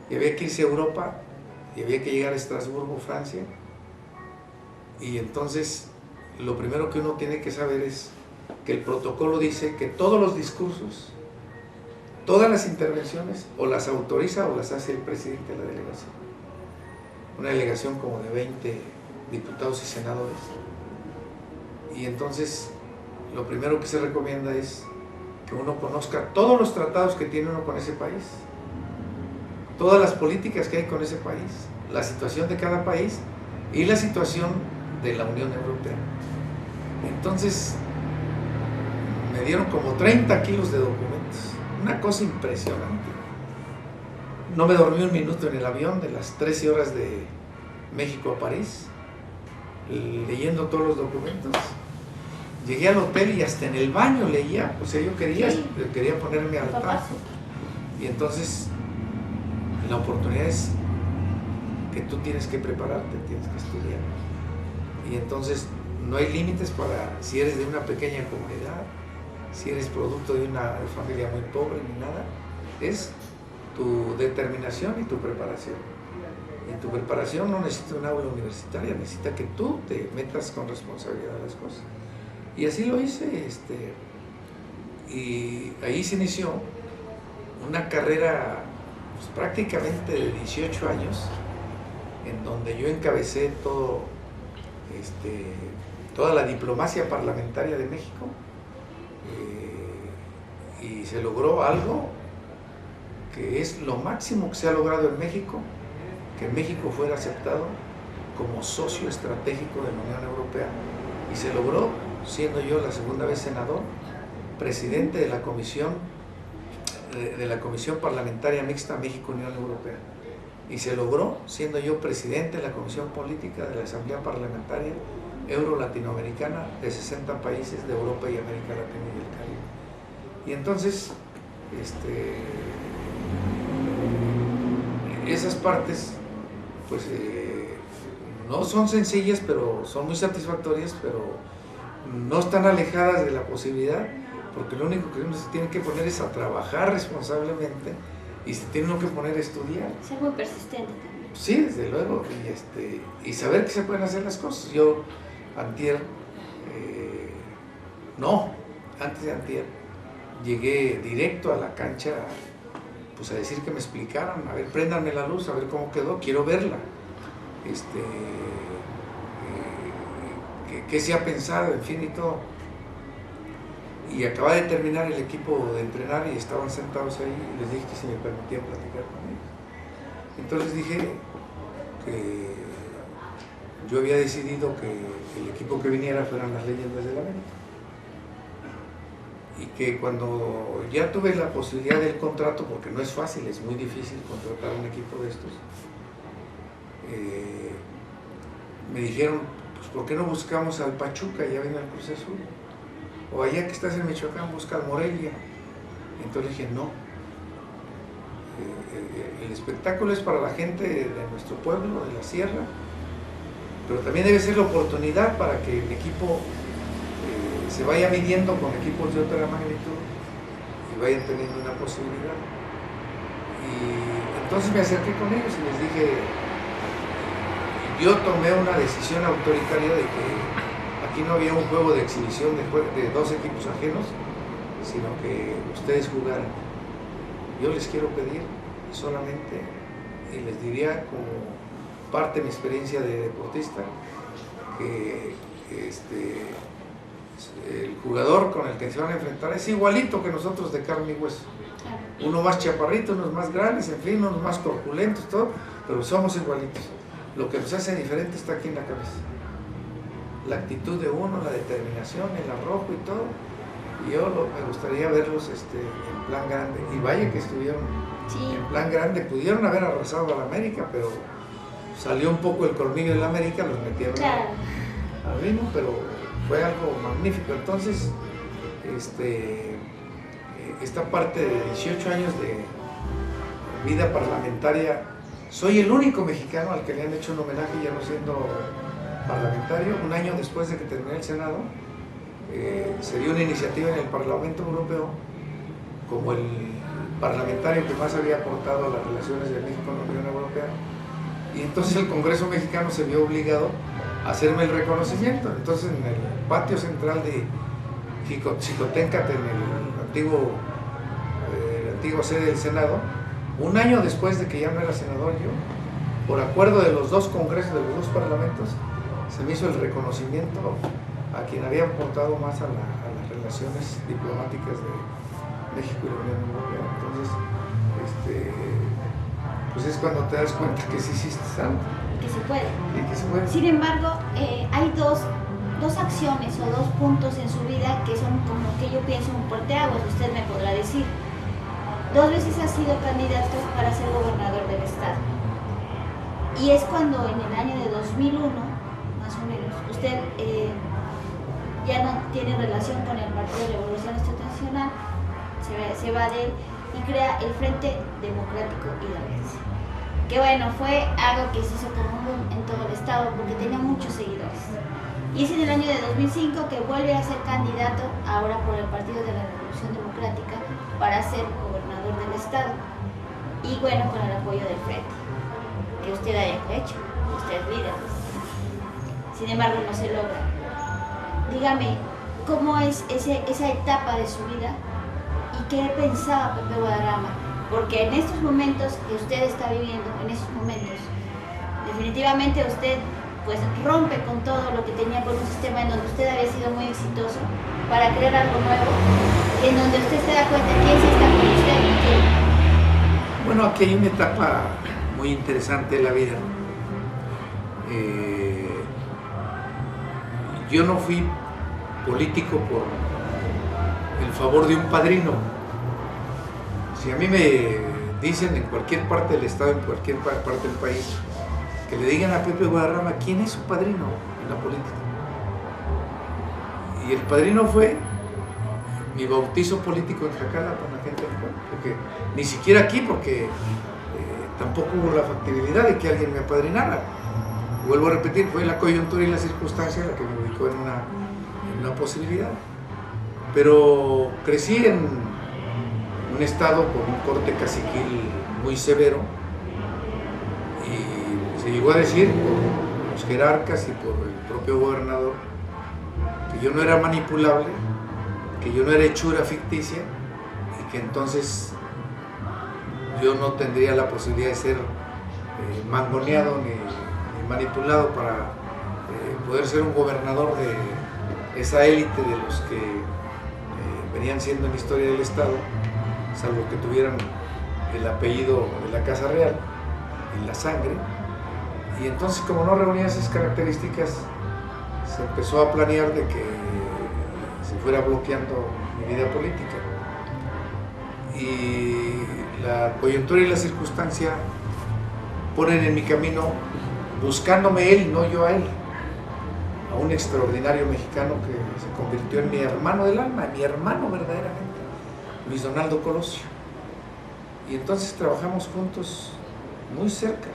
y había que irse a Europa, y había que llegar a Estrasburgo, Francia. Y entonces lo primero que uno tiene que saber es que el protocolo dice que todos los discursos, todas las intervenciones, o las autoriza o las hace el presidente de la delegación. Una delegación como de 20 diputados y senadores. Y entonces lo primero que se recomienda es que uno conozca todos los tratados que tiene uno con ese país, todas las políticas que hay con ese país, la situación de cada país y la situación de la Unión Europea. Entonces me dieron como 30 kilos de documentos, una cosa impresionante. No me dormí un minuto en el avión de las 13 horas de México a París, leyendo todos los documentos. Llegué al hotel y hasta en el baño leía, o sea, yo quería ponerme al tanto. Y entonces la oportunidad es que tú tienes que prepararte, tienes que estudiar. Y entonces no hay límites para si eres de una pequeña comunidad, si eres producto de una familia muy pobre ni nada, es tu determinación y tu preparación. Y tu preparación no necesita un aula universitaria, necesita que tú te metas con responsabilidad a las cosas. Y así lo hice, y ahí se inició una carrera pues, prácticamente de 18 años, en donde yo encabecé todo toda la diplomacia parlamentaria de México, y se logró algo que es lo máximo que se ha logrado en México, que México fuera aceptado como socio estratégico de la Unión Europea, y se logró siendo yo la segunda vez senador, presidente de la Comisión Parlamentaria Mixta México-Unión Europea, y se logró siendo yo presidente de la Comisión Política de la Asamblea Parlamentaria Euro-Latinoamericana de 60 países de Europa y América Latina y el Caribe. Y entonces, esas partes, pues no son sencillas, pero son muy satisfactorias, pero no están alejadas de la posibilidad, porque lo único que uno se tiene que poner es a trabajar responsablemente y se tiene uno que poner a estudiar. Ser muy persistente también. Sí, desde luego, y saber que se pueden hacer las cosas. Yo, antes de antier, llegué directo a la cancha, pues a decir que me explicaran, a ver, préndanme la luz, a ver cómo quedó, quiero verla. ¿Qué se ha pensado? En fin, y todo. Y acaba de terminar el equipo de entrenar y estaban sentados ahí y les dije que si me permitían platicar con ellos. Entonces dije que yo había decidido que el equipo que viniera fueran las Leyendas del América. Y que cuando ya tuve la posibilidad del contrato, porque no es fácil, es muy difícil contratar un equipo de estos, me dijeron, pues ¿por qué no buscamos al Pachuca? Ya vino el Cruz Azul. O allá que estás en Michoacán, busca al Morelia. Entonces dije, no. El espectáculo es para la gente de nuestro pueblo, de la sierra, pero también debe ser la oportunidad para que el equipo se vaya midiendo con equipos de otra magnitud y vayan teniendo una posibilidad. Y entonces me acerqué con ellos y les dije, yo tomé una decisión autoritaria de que aquí no había un juego de exhibición de dos equipos ajenos, sino que ustedes jugaran. Yo les quiero pedir solamente, y les diría como parte de mi experiencia de deportista, que el jugador con el que se van a enfrentar es igualito que nosotros, de carne y hueso. Uno más chaparrito, unos más grandes, en fin, unos más corpulentos, todo, pero somos igualitos. Lo que nos hace diferente está aquí en la cabeza. La actitud de uno, la determinación, el arrojo y todo. Y yo me gustaría verlos en plan grande. Y vaya que estuvieron en plan grande. Pudieron haber arrasado a la América, pero salió un poco el colmillo de la América, los metieron al ritmo, pero fue algo magnífico. Entonces, esta parte de 18 años de vida parlamentaria, soy el único mexicano al que le han hecho un homenaje ya no siendo parlamentario. Un año después de que terminé el Senado, se dio una iniciativa en el Parlamento Europeo como el parlamentario que más había aportado a las relaciones de México con la Unión Europea, y entonces el Congreso mexicano se vio obligado a hacerme el reconocimiento. Entonces, en el patio central de Xicoténcatl, en la antigua sede del Senado, un año después de que ya no era senador yo, por acuerdo de los dos congresos, de los dos parlamentos, se me hizo el reconocimiento a quien había aportado más a las relaciones diplomáticas de México y la Unión Europea. Entonces, pues es cuando te das cuenta que sí hiciste algo. Que se puede. Y que se puede. Sin embargo, hay dos acciones o dos puntos en su vida que son como que yo pienso un parteaguas, usted me podrá decir. 2 veces ha sido candidato para ser gobernador del estado. Y es cuando en el año de 2001, más o menos, usted ya no tiene relación con el Partido de Revolución Institucional, se va de él y crea el Frente Democrático Hidalguense. Que bueno, fue algo que se hizo común en todo el estado porque tenía muchos seguidores. Y es en el año de 2005 que vuelve a ser candidato, ahora por el Partido de la Revolución Democrática, para ser gobernador del estado. Y bueno, con el apoyo del Frente, que usted haya hecho, usted es líder. Sin embargo, no se logra. Dígame, ¿cómo es esa etapa de su vida y qué pensaba Pepe Guadarrama? Porque en estos momentos que usted está viviendo, en estos momentos, definitivamente usted pues rompe con todo lo que tenía, con un sistema en donde usted había sido muy exitoso para crear algo nuevo, en donde usted se da cuenta quién sí está con usted y quién. Bueno, aquí hay una etapa muy interesante de la vida. Yo no fui político por el favor de un padrino. Si a mí me dicen en cualquier parte del estado, en cualquier parte del país, que le digan a Pepe Guadarrama quién es su padrino en la política. Y el padrino fue mi bautizo político en Jacala con la gente del pueblo, porque ni siquiera aquí, porque tampoco hubo la factibilidad de que alguien me apadrinara. Vuelvo a repetir, fue la coyuntura y la circunstancia la que me ubicó en una posibilidad. Pero crecí en un estado con un corte caciquil muy severo, y se llegó a decir por los jerarcas y por el propio gobernador que yo no era manipulable, que yo no era hechura ficticia, y que entonces yo no tendría la posibilidad de ser mangoneado ni manipulado para poder ser un gobernador de esa élite de los que venían siendo en la historia del estado, salvo que tuvieran el apellido de la Casa Real y la sangre. Y entonces, como no reunía esas características, se empezó a planear de que se fuera bloqueando mi vida política. Y la coyuntura y la circunstancia ponen en mi camino, buscándome él, no yo a él, a un extraordinario mexicano que se convirtió en mi hermano del alma, mi hermano verdaderamente, Luis Donaldo Colosio. Y entonces trabajamos juntos muy cerca.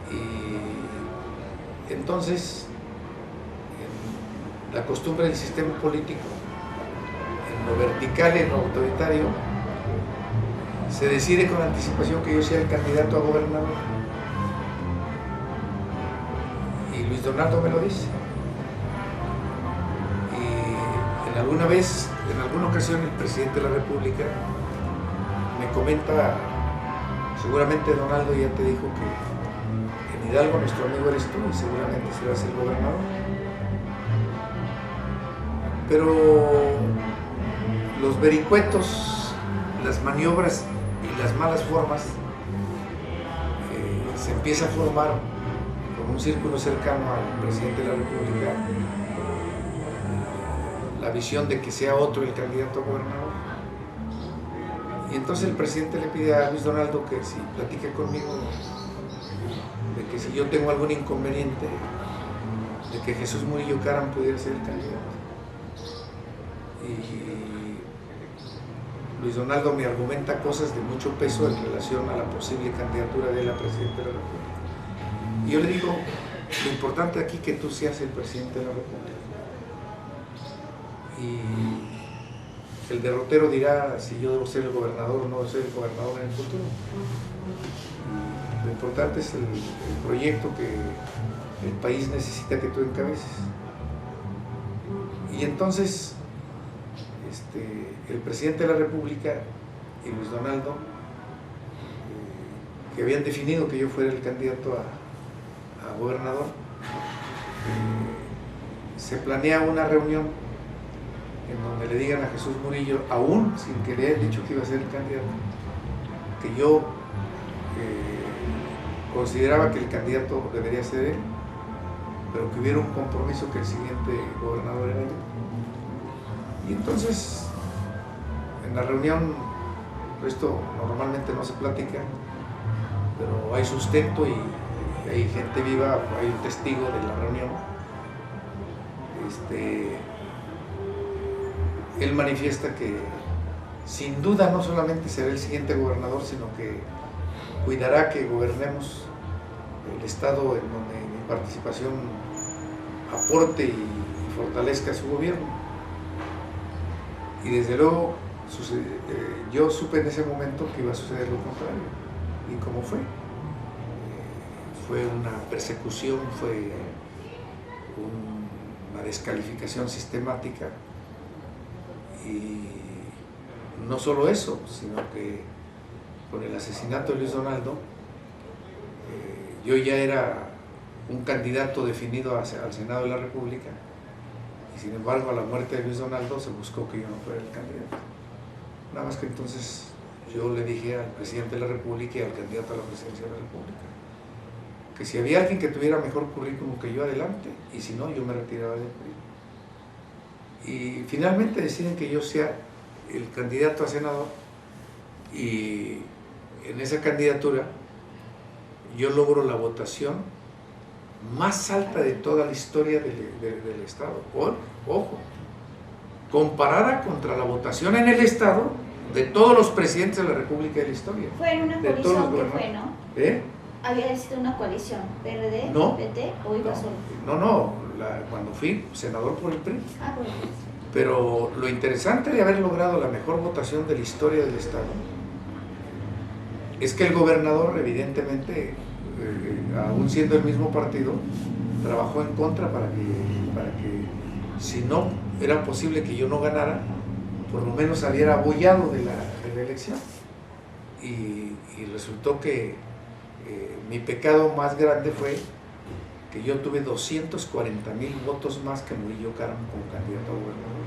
Y entonces, en la costumbre del sistema político, en lo vertical y en lo autoritario, se decide con anticipación que yo sea el candidato a gobernador. Y Luis Donaldo me lo dice. Y en alguna ocasión, el presidente de la República me comenta, seguramente Donaldo ya te dijo que en Hidalgo nuestro amigo eres tú y seguramente serás el gobernador. Pero los vericuetos, las maniobras y las malas formas se empieza a formar con un círculo cercano al presidente de la República, la visión de que sea otro el candidato a gobernador. Y entonces el presidente le pide a Luis Donaldo que si platique conmigo, de que si yo tengo algún inconveniente, de que Jesús Murillo Caram pudiera ser el candidato. Y Luis Donaldo me argumenta cosas de mucho peso en relación a la posible candidatura de la presidenta de la República. Y yo le digo, lo importante aquí es que tú seas el presidente de la República. Y el derrotero dirá si yo debo ser el gobernador o no debo ser el gobernador en el futuro. Y lo importante es el proyecto que el país necesita que tú encabeces. Y entonces el presidente de la República y Luis Donaldo, que habían definido que yo fuera el candidato a gobernador, se planea una reunión en donde le digan a Jesús Murillo, aún sin que le hayan dicho que iba a ser el candidato, que yo consideraba que el candidato debería ser él, pero que hubiera un compromiso que el siguiente gobernador era yo. Y entonces, en la reunión, esto normalmente no se platica, pero hay sustento y hay gente viva, hay un testigo de la reunión. Él manifiesta que sin duda no solamente será el siguiente gobernador, sino que cuidará que gobernemos el estado en donde mi participación aporte y fortalezca su gobierno. Y desde luego yo supe en ese momento que iba a suceder lo contrario. ¿Y cómo fue? Fue una persecución, fue una descalificación sistemática. Y no solo eso, sino que con el asesinato de Luis Donaldo, yo ya era un candidato definido al Senado de la República, y sin embargo a la muerte de Luis Donaldo se buscó que yo no fuera el candidato. Nada más que entonces yo le dije al presidente de la República y al candidato a la presidencia de la República que si había alguien que tuviera mejor currículum que yo, adelante, y si no, yo me retiraba del PRI. Y finalmente deciden que yo sea el candidato a senador, y en esa candidatura yo logro la votación más alta de toda la historia del Estado. Ojo, comparada contra la votación en el Estado de todos los presidentes de la República de la historia. Fue en una coalición que fue, ¿no? ¿Había sido una coalición PRD, no, PT o iba solo? No, cuando fui senador por el PRI. Bueno. Pero lo interesante de haber logrado la mejor votación de la historia del Estado es que el gobernador, evidentemente, aún siendo el mismo partido, trabajó en contra para que si no era posible que yo no ganara, por lo menos saliera abollado de la elección. Y resultó que mi pecado más grande fue que yo tuve 240,000 votos más que Murillo Karam como candidato a gobernador.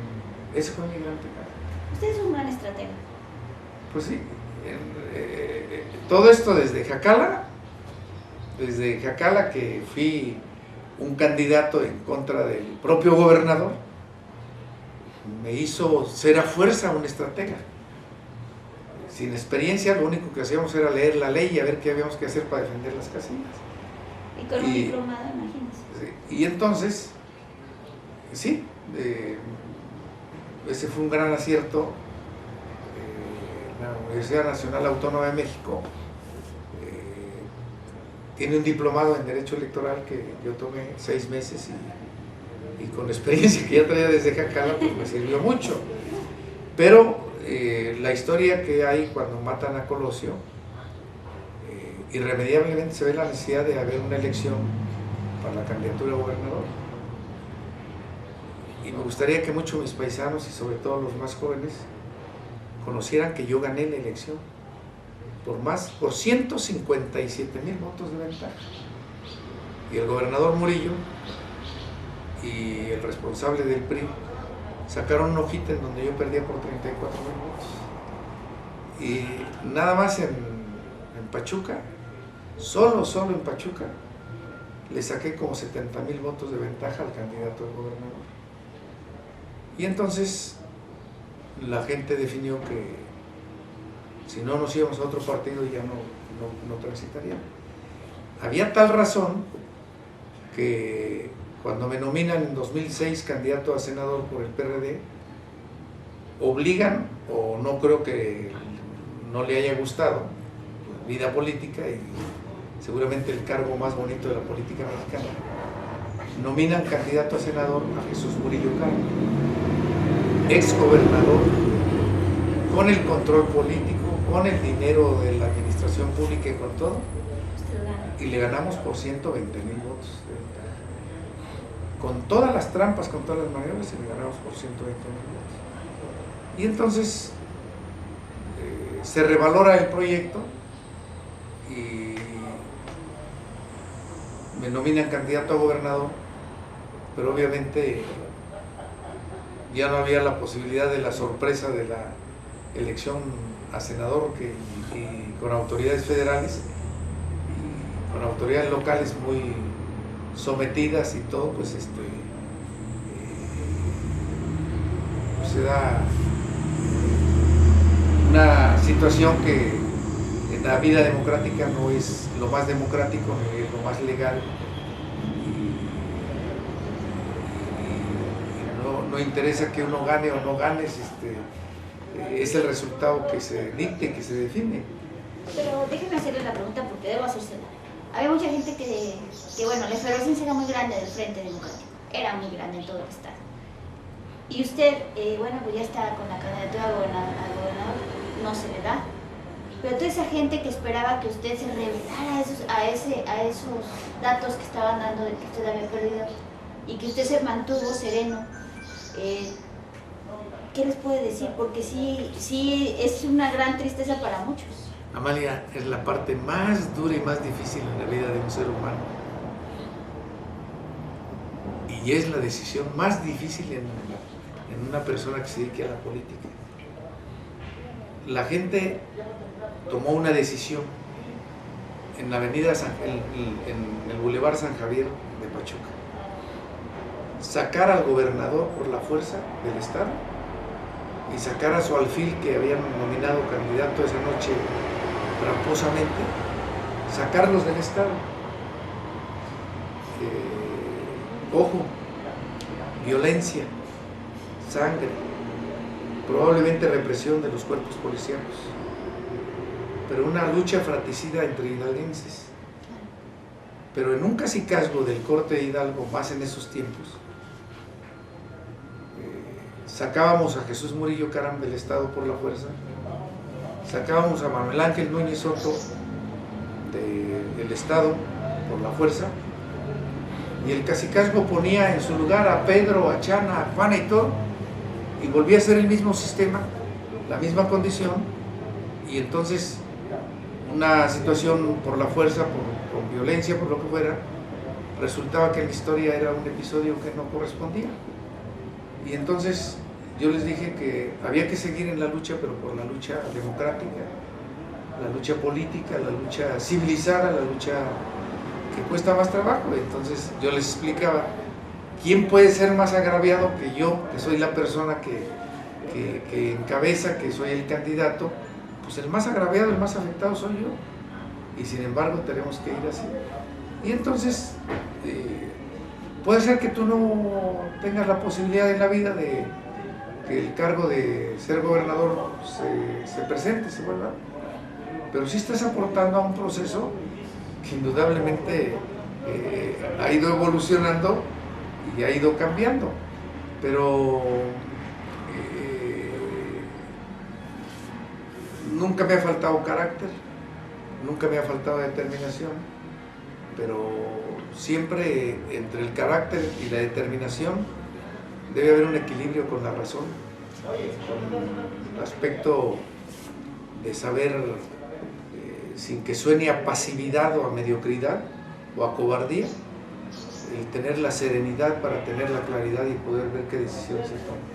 Ese fue mi gran pecado. Usted es un gran estratega. Pues sí, todo esto desde Jacala que fui un candidato en contra del propio gobernador, me hizo ser a fuerza un estratega. Sin experiencia, lo único que hacíamos era leer la ley y a ver qué habíamos que hacer para defender las casillas. Y con un diplomado, imagínense. Sí, y entonces, sí, ese fue un gran acierto. La Universidad Nacional Autónoma de México tiene un diplomado en Derecho Electoral que yo tomé 6 meses y con la experiencia que ya traía desde Jacala, pues me sirvió mucho. Pero la historia que hay cuando matan a Colosio, irremediablemente se ve la necesidad de haber una elección para la candidatura a gobernador. Y me gustaría que muchos de mis paisanos, y sobre todo los más jóvenes, conocieran que yo gané la elección por 157,000 votos de ventaja. Y el gobernador Murillo y el responsable del PRI sacaron una hojita en donde yo perdía por 34,000 votos. Y nada más en Pachuca, solo en Pachuca, le saqué como 70,000 votos de ventaja al candidato del gobernador. Y entonces la gente definió que si no nos íbamos a otro partido ya no transitarían. Había tal razón que cuando me nominan en 2006 candidato a senador por el PRD, obligan, o no creo que no le haya gustado, vida política y seguramente el cargo más bonito de la política mexicana, nominan candidato a senador a Jesús Murillo Karam, ex gobernador, con el control político, con el dinero de la administración pública y con todo, y le ganamos por 120,000 votos de ventaja. Con todas las trampas, con todas las maniobras, y le ganamos por 120,000 votos. Y entonces se revalora el proyecto y me nominan candidato a gobernador, pero obviamente ya no había la posibilidad de la sorpresa de la elección a senador y con autoridades federales y con autoridades locales muy sometidas y todo, pues se da una situación que en la vida democrática no es lo más democrático ni es lo más legal y no interesa que uno gane o no gane, es el resultado que se dicte, que se define. Pero déjeme hacerle la pregunta porque debo hacérsela. Había mucha gente que bueno, la efervescencia era muy grande del Frente Democrático, era muy grande en todo el estado. Y usted, bueno, pues ya está con la candidatura a gobernador, no se le da. Pero toda esa gente que esperaba que usted se revelara a esos datos que estaban dando de que usted había perdido y que usted se mantuvo sereno, ¿qué les puede decir? Porque sí es una gran tristeza para muchos. Amalia, es la parte más dura y más difícil en la vida de un ser humano. y es la decisión más difícil en una persona que se dedique a la política. La gente tomó una decisión en la avenida en el Boulevard San Javier de Pachuca: sacar al gobernador por la fuerza del Estado y sacar a su alfil, que habían nominado candidato esa noche tramposamente, sacarlos del Estado. Ojo, violencia, sangre, probablemente represión de los cuerpos policíacos, pero una lucha fratricida entre hidalguenses. Pero en un cacicazgo del corte de Hidalgo, más en esos tiempos, sacábamos a Jesús Murillo Caram del Estado por la fuerza, sacábamos a Manuel Ángel Núñez Soto del Estado por la fuerza, y el cacicazgo ponía en su lugar a Pedro, a Chana, a Juana y todo, y volvía a ser el mismo sistema, la misma condición, y entonces una situación por la fuerza, por violencia, por lo que fuera, resultaba que la historia era un episodio que no correspondía. Y entonces yo les dije que había que seguir en la lucha, pero por la lucha democrática, la lucha política, la lucha civilizada, la lucha que cuesta más trabajo. Entonces yo les explicaba: ¿quién puede ser más agraviado que yo, que soy la persona que encabeza, que soy el candidato? Pues el más agraviado, el más afectado soy yo, y sin embargo tenemos que ir así. Y entonces puede ser que tú no tengas la posibilidad en la vida de que el cargo de ser gobernador se presente, se vuelva, pero sí estás aportando a un proceso que indudablemente ha ido evolucionando y ha ido cambiando, pero nunca me ha faltado carácter, nunca me ha faltado determinación, pero siempre entre el carácter y la determinación debe haber un equilibrio con la razón, con el aspecto de saber, sin que suene a pasividad o a mediocridad o a cobardía, el tener la serenidad para tener la claridad y poder ver qué decisiones se toman.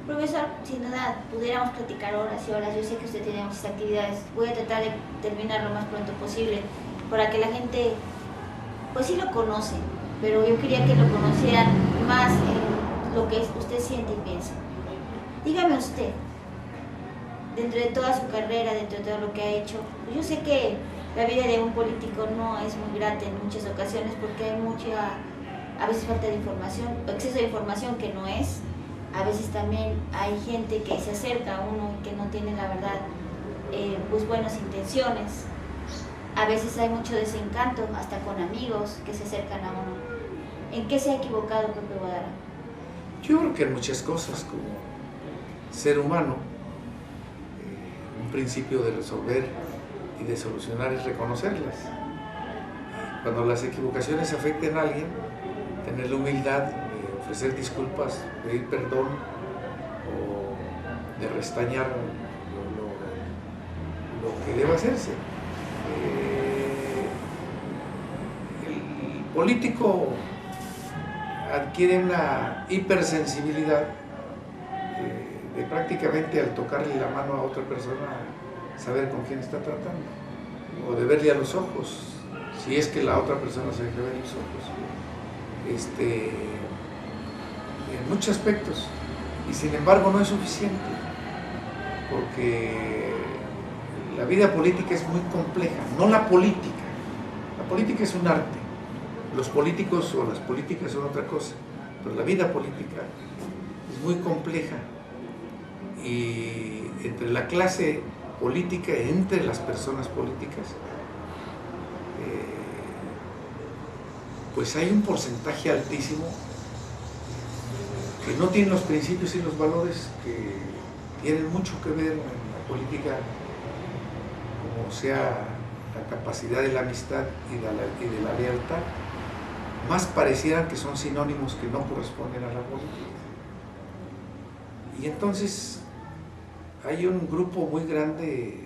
Profesor, sin duda pudiéramos platicar horas y horas. Yo sé que usted tiene muchas actividades. Voy a tratar de terminar lo más pronto posible para que la gente, pues sí lo conoce, pero yo quería que lo conocieran más en lo que usted siente y piensa. Dígame usted, dentro de toda su carrera, dentro de todo lo que ha hecho, yo sé que la vida de un político no es muy grata en muchas ocasiones porque hay a veces falta de información, exceso de información que no es. A veces también hay gente que se acerca a uno y que no tiene la verdad, pues buenas intenciones. A veces hay mucho desencanto, hasta con amigos que se acercan a uno. ¿En qué se ha equivocado Pepe Guadarrama? Yo creo que en muchas cosas, como ser humano, un principio de resolver y de solucionar es reconocerlas. Cuando las equivocaciones afecten a alguien, tener la humildad, ofrecer disculpas, pedir perdón o de restañar lo que deba hacerse. El político adquiere una hipersensibilidad de prácticamente al tocarle la mano a otra persona saber con quién está tratando, o de verle a los ojos, si es que la otra persona se deja ver los ojos. En muchos aspectos, y sin embargo no es suficiente, porque la vida política es muy compleja, no la política. La política es un arte, los políticos o las políticas son otra cosa, pero la vida política es muy compleja, y entre la clase política, entre las personas políticas, pues hay un porcentaje altísimo que no tienen los principios y los valores que tienen mucho que ver en la política, como sea la capacidad de la amistad y de la lealtad. Más parecieran que son sinónimos que no corresponden a la política. Y entonces hay un grupo muy grande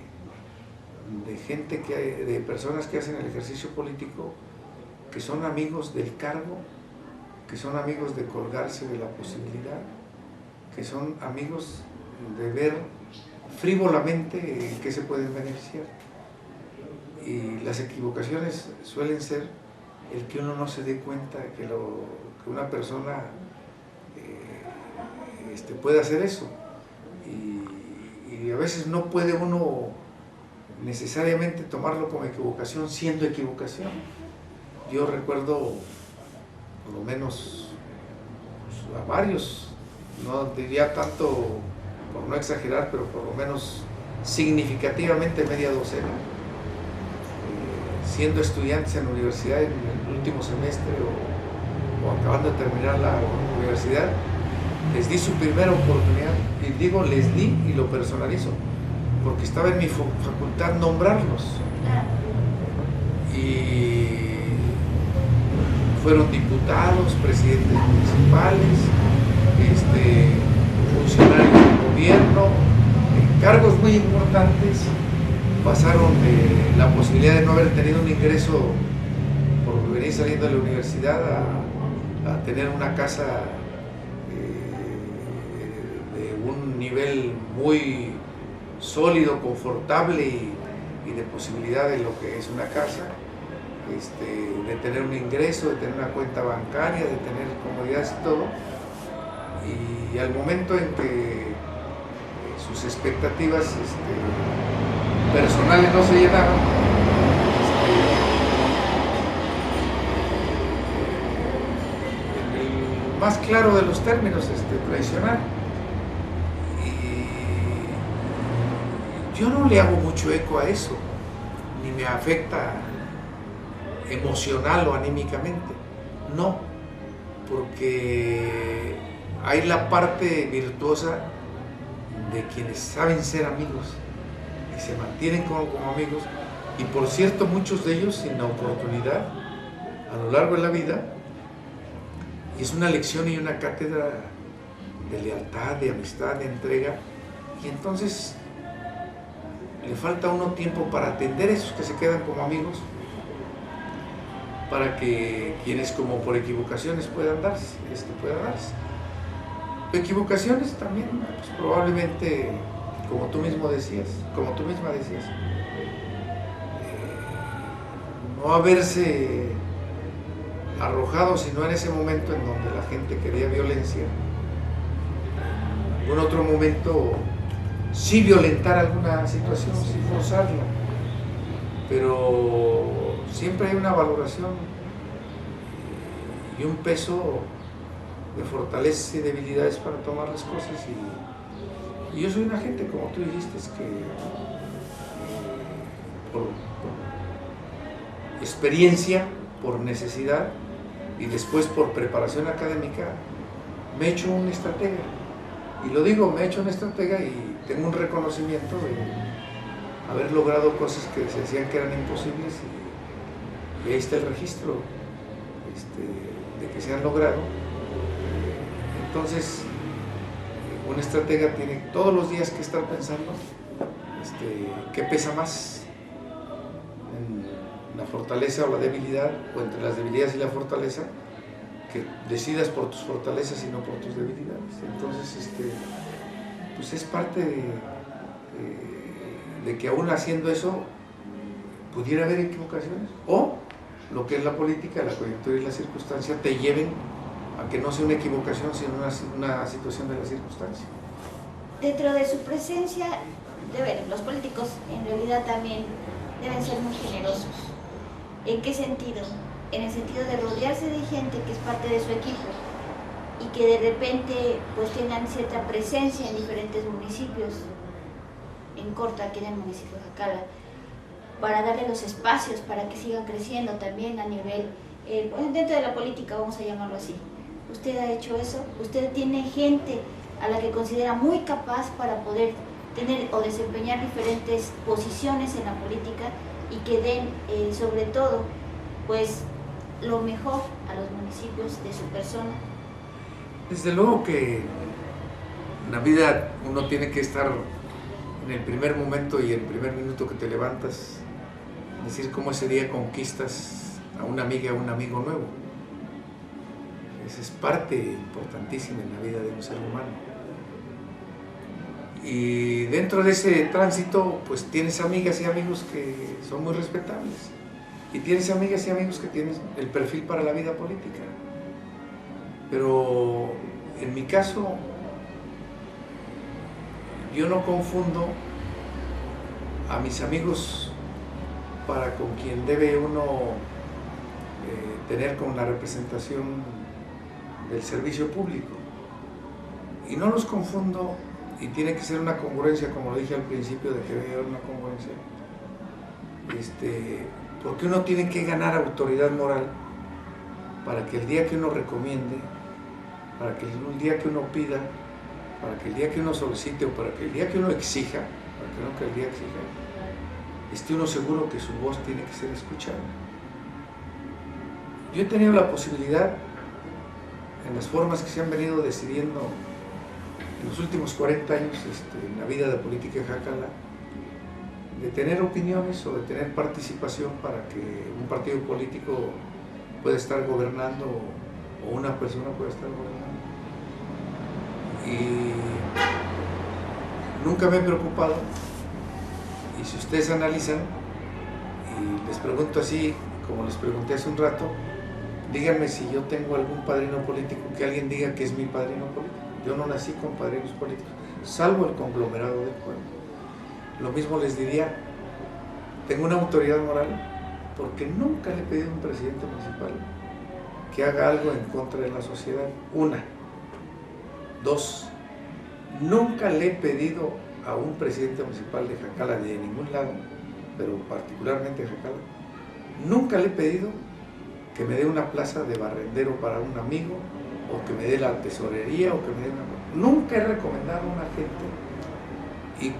de gente, de personas que hacen el ejercicio político, que son amigos del cargo, que son amigos de colgarse de la posibilidad, que son amigos de ver frívolamente qué se pueden beneficiar. Y las equivocaciones suelen ser el que uno no se dé cuenta que una persona puede hacer eso. Y a veces no puede uno necesariamente tomarlo como equivocación siendo equivocación. Yo recuerdo por lo menos a varios, no diría tanto por no exagerar, pero por lo menos significativamente media docena, siendo estudiantes en la universidad en el último semestre o acabando de terminar la universidad, les di su primera oportunidad, y digo les di y lo personalizo, porque estaba en mi facultad nombrarlos. Y fueron diputados, presidentes municipales, funcionarios del gobierno, cargos muy importantes. Pasaron de la posibilidad de no haber tenido un ingreso por venir saliendo de la universidad a tener una casa de un nivel muy sólido, confortable y de posibilidad de lo que es una casa, de tener un ingreso, de tener una cuenta bancaria, de tener comodidades y todo. Y al momento en que sus expectativas personales no se llenaron, en el más claro de los términos, traicionar. Y yo no le hago mucho eco a eso, ni me afecta emocional o anímicamente, no, porque hay la parte virtuosa de quienes saben ser amigos y se mantienen como amigos, y por cierto muchos de ellos sin la oportunidad a lo largo de la vida, y es una lección y una cátedra de lealtad, de amistad, de entrega, y entonces le falta a uno tiempo para atender a esos que se quedan como amigos, para que quienes como por equivocaciones puedan darse, equivocaciones también, pues probablemente, como tú misma decías, no haberse arrojado sino en ese momento en donde la gente quería violencia, en algún otro momento sí violentar alguna situación, sí forzarla, pero siempre hay una valoración y un peso de fortalezas y debilidades para tomar las cosas, y yo soy una gente, como tú dijiste, que por experiencia, por necesidad y después por preparación académica me he hecho un estratega, y lo digo, me he hecho un estratega y tengo un reconocimiento de haber logrado cosas que se decían que eran imposibles, y ahí está el registro de que se han logrado. Entonces, un estratega tiene todos los días que estar pensando qué pesa más, en la fortaleza o la debilidad, o entre las debilidades y la fortaleza, que decidas por tus fortalezas y no por tus debilidades. Entonces, pues es parte de que aún haciendo eso pudiera haber equivocaciones, o lo que es la política, la coyuntura y la circunstancia te lleven a que no sea una equivocación, sino una situación de la circunstancia. Dentro de su presencia, los políticos en realidad también deben ser muy generosos. ¿En qué sentido? En el sentido de rodearse de gente que es parte de su equipo y que de repente pues tengan cierta presencia en diferentes municipios, en Corta, aquí en el municipio de Jacala, para darle los espacios para que sigan creciendo también a nivel, dentro de la política, vamos a llamarlo así. Usted ha hecho eso, usted tiene gente a la que considera muy capaz para poder tener o desempeñar diferentes posiciones en la política y que den, sobre todo, pues, lo mejor a los municipios de su persona. Desde luego que en la vida uno tiene que estar en el primer momento y el primer minuto que te levantas, decir cómo ese día conquistas a una amiga o un amigo nuevo. Esa es parte importantísima en la vida de un ser humano. Y dentro de ese tránsito, pues tienes amigas y amigos que son muy respetables. Y tienes amigas y amigos que tienen el perfil para la vida política. Pero en mi caso, yo no confundo a mis amigos para con quien debe uno tener con la representación del servicio público. Y no los confundo, y tiene que ser una congruencia, como lo dije al principio, de que debe haber una congruencia. Porque uno tiene que ganar autoridad moral para que el día que uno recomiende, para que el día que uno pida, para que el día que uno solicite o para que el día que uno exija, para que no que el día exija, esté uno seguro que su voz tiene que ser escuchada. Yo he tenido la posibilidad, en las formas que se han venido decidiendo en los últimos 40 años en la vida de política de Jacala, de tener opiniones o de tener participación para que un partido político pueda estar gobernando o una persona pueda estar gobernando. Y nunca me he preocupado, y si ustedes analizan, y les pregunto así, como les pregunté hace un rato, díganme si yo tengo algún padrino político, que alguien diga que es mi padrino político. Yo no nací con padrinos políticos, salvo el conglomerado del pueblo. Lo mismo les diría, tengo una autoridad moral porque nunca le he pedido a un presidente municipal que haga algo en contra de la sociedad. Una. Dos, nunca le he pedido a un presidente municipal de Jacala, de ningún lado, pero particularmente de Jacala, nunca le he pedido que me dé una plaza de barrendero para un amigo, o que me dé la tesorería, o que me dé una... Nunca he recomendado a una gente, y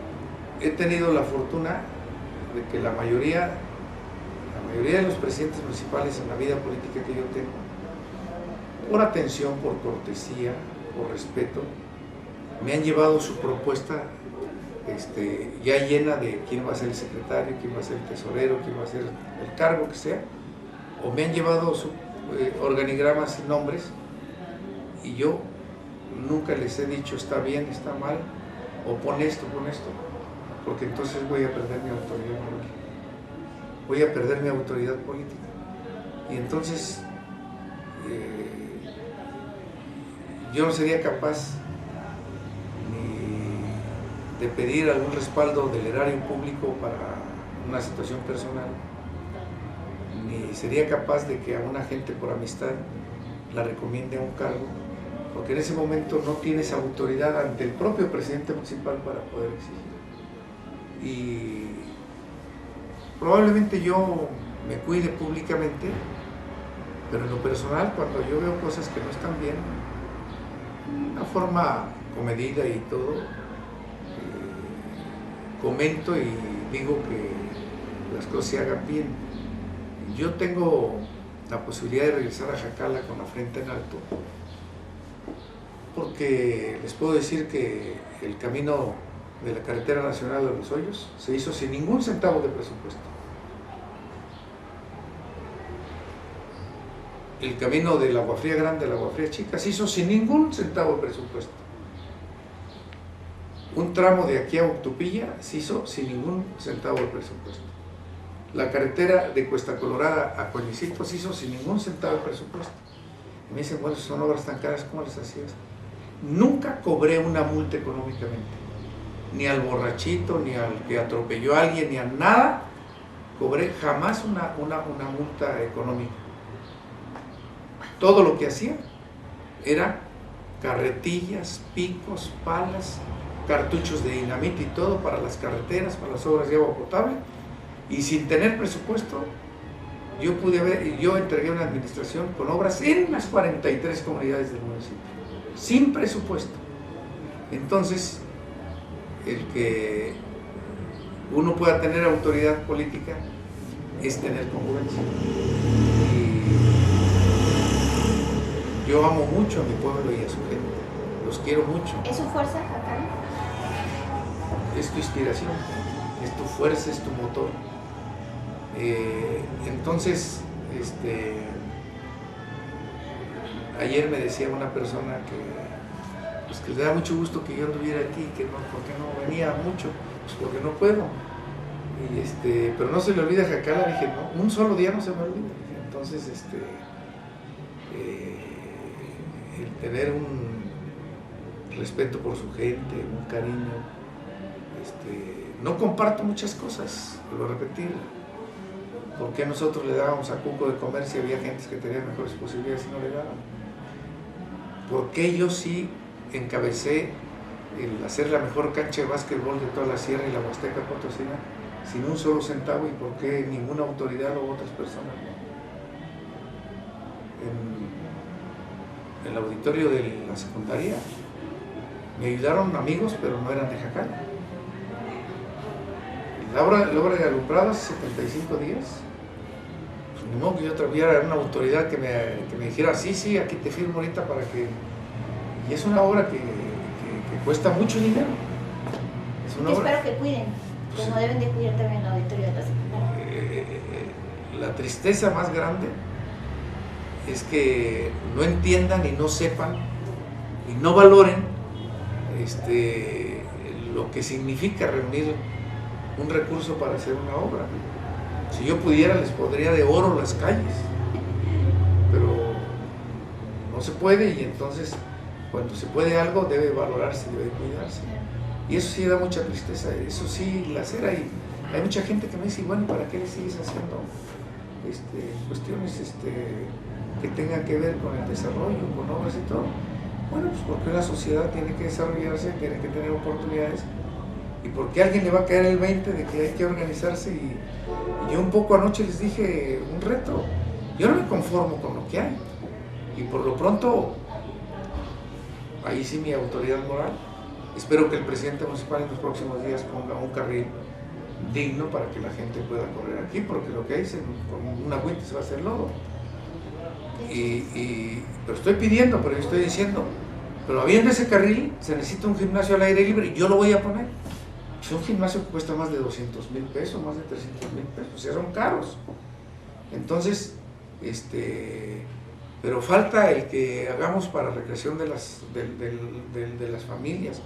he tenido la fortuna de que la mayoría de los presidentes municipales en la vida política que yo tengo, por atención, por cortesía, por respeto, me han llevado su propuesta ya llena de quién va a ser el secretario, quién va a ser el tesorero, quién va a ser el cargo que sea, o me han llevado sus organigramas y nombres, y yo nunca les he dicho está bien, está mal, o pon esto, porque entonces voy a perder mi autoridad moral, voy a perder mi autoridad política. Y entonces yo no sería capaz ni de pedir algún respaldo del erario público para una situación personal, ni sería capaz de que a una gente por amistad la recomiende a un cargo, porque en ese momento no tienes autoridad ante el propio presidente municipal para poder exigir. Y probablemente yo me cuide públicamente, pero en lo personal, cuando yo veo cosas que no están bien, de una forma comedida y todo, comento y digo que las cosas se hagan bien. Yo tengo la posibilidad de regresar a Jacala con la frente en alto, porque les puedo decir que el camino de la carretera nacional de Los Hoyos se hizo sin ningún centavo de presupuesto. El camino del Agua Fría Grande al Agua Fría Chica se hizo sin ningún centavo de presupuesto. Un tramo de aquí a Octupilla se hizo sin ningún centavo de presupuesto. La carretera de Cuesta Colorada a Coñicito se hizo sin ningún centavo de presupuesto. Y me dicen, bueno, son obras tan caras, ¿cómo les hacías? Nunca cobré una multa económicamente, ni al borrachito, ni al que atropelló a alguien, ni a nada, cobré jamás una multa económica. Todo lo que hacía era carretillas, picos, palas, cartuchos de dinamita y todo para las carreteras, para las obras de agua potable, y sin tener presupuesto, yo entregué una administración con obras en las 43 comunidades del municipio, sin presupuesto. Entonces, el que uno pueda tener autoridad política es tener congruencia. Y yo amo mucho a mi pueblo y a su gente, los quiero mucho. ¿Es su fuerza, Jacala? Es tu inspiración, es tu fuerza, es tu motor. Entonces, Ayer me decía una persona pues, que le da mucho gusto que yo anduviera aquí, que no, porque no venía mucho, pues porque no puedo. Pero no se le olvida Jacala, dije, no, un solo día no se me olvida. Entonces, el tener un respeto por su gente, un cariño, no comparto muchas cosas, lo repetí. ¿Por qué nosotros le dábamos a Cuco de comer si había gente que tenía mejores posibilidades y no le daban? ¿Por qué yo sí encabecé el hacer la mejor cancha de básquetbol de toda la sierra y la Huasteca Potosina sin un solo centavo, y por qué ninguna autoridad o otras personas? En el auditorio de la secundaria me ayudaron amigos, pero no eran de Jacala. La obra de alumbrado hace 75 días, pues ni modo que yo tuviera una autoridad que me dijera, sí, aquí te firmo ahorita para que... Y es una obra que cuesta mucho dinero. Espero que cuiden, como deben de cuidar también la auditoría de la secundaria. La tristeza más grande es que no entiendan y no sepan y no valoren lo que significa reunir un recurso para hacer una obra. Si yo pudiera, les pondría de oro las calles, pero no se puede, y entonces cuando se puede algo debe valorarse, debe cuidarse. Y eso sí da mucha tristeza, eso sí lacera, y hay mucha gente que me dice, bueno, ¿para qué le sigues haciendo cuestiones que tengan que ver con el desarrollo, con obras y todo? Bueno, pues porque la sociedad tiene que desarrollarse, tiene que tener oportunidades, y porque a alguien le va a caer el 20 de que hay que organizarse. Y yo un poco anoche les dije un reto, yo no me conformo con lo que hay, y por lo pronto, ahí sí mi autoridad moral, espero que el presidente municipal en los próximos días ponga un carril digno para que la gente pueda correr aquí, porque lo que hay es con una agüita se va a hacer lodo. Pero estoy pidiendo, pero yo estoy diciendo, pero habiendo ese carril se necesita un gimnasio al aire libre, y yo lo voy a poner. Es un gimnasio que cuesta más de 200,000 pesos, más de 300,000 pesos, o sea, son caros. Entonces, pero falta el que hagamos para recreación de las familias,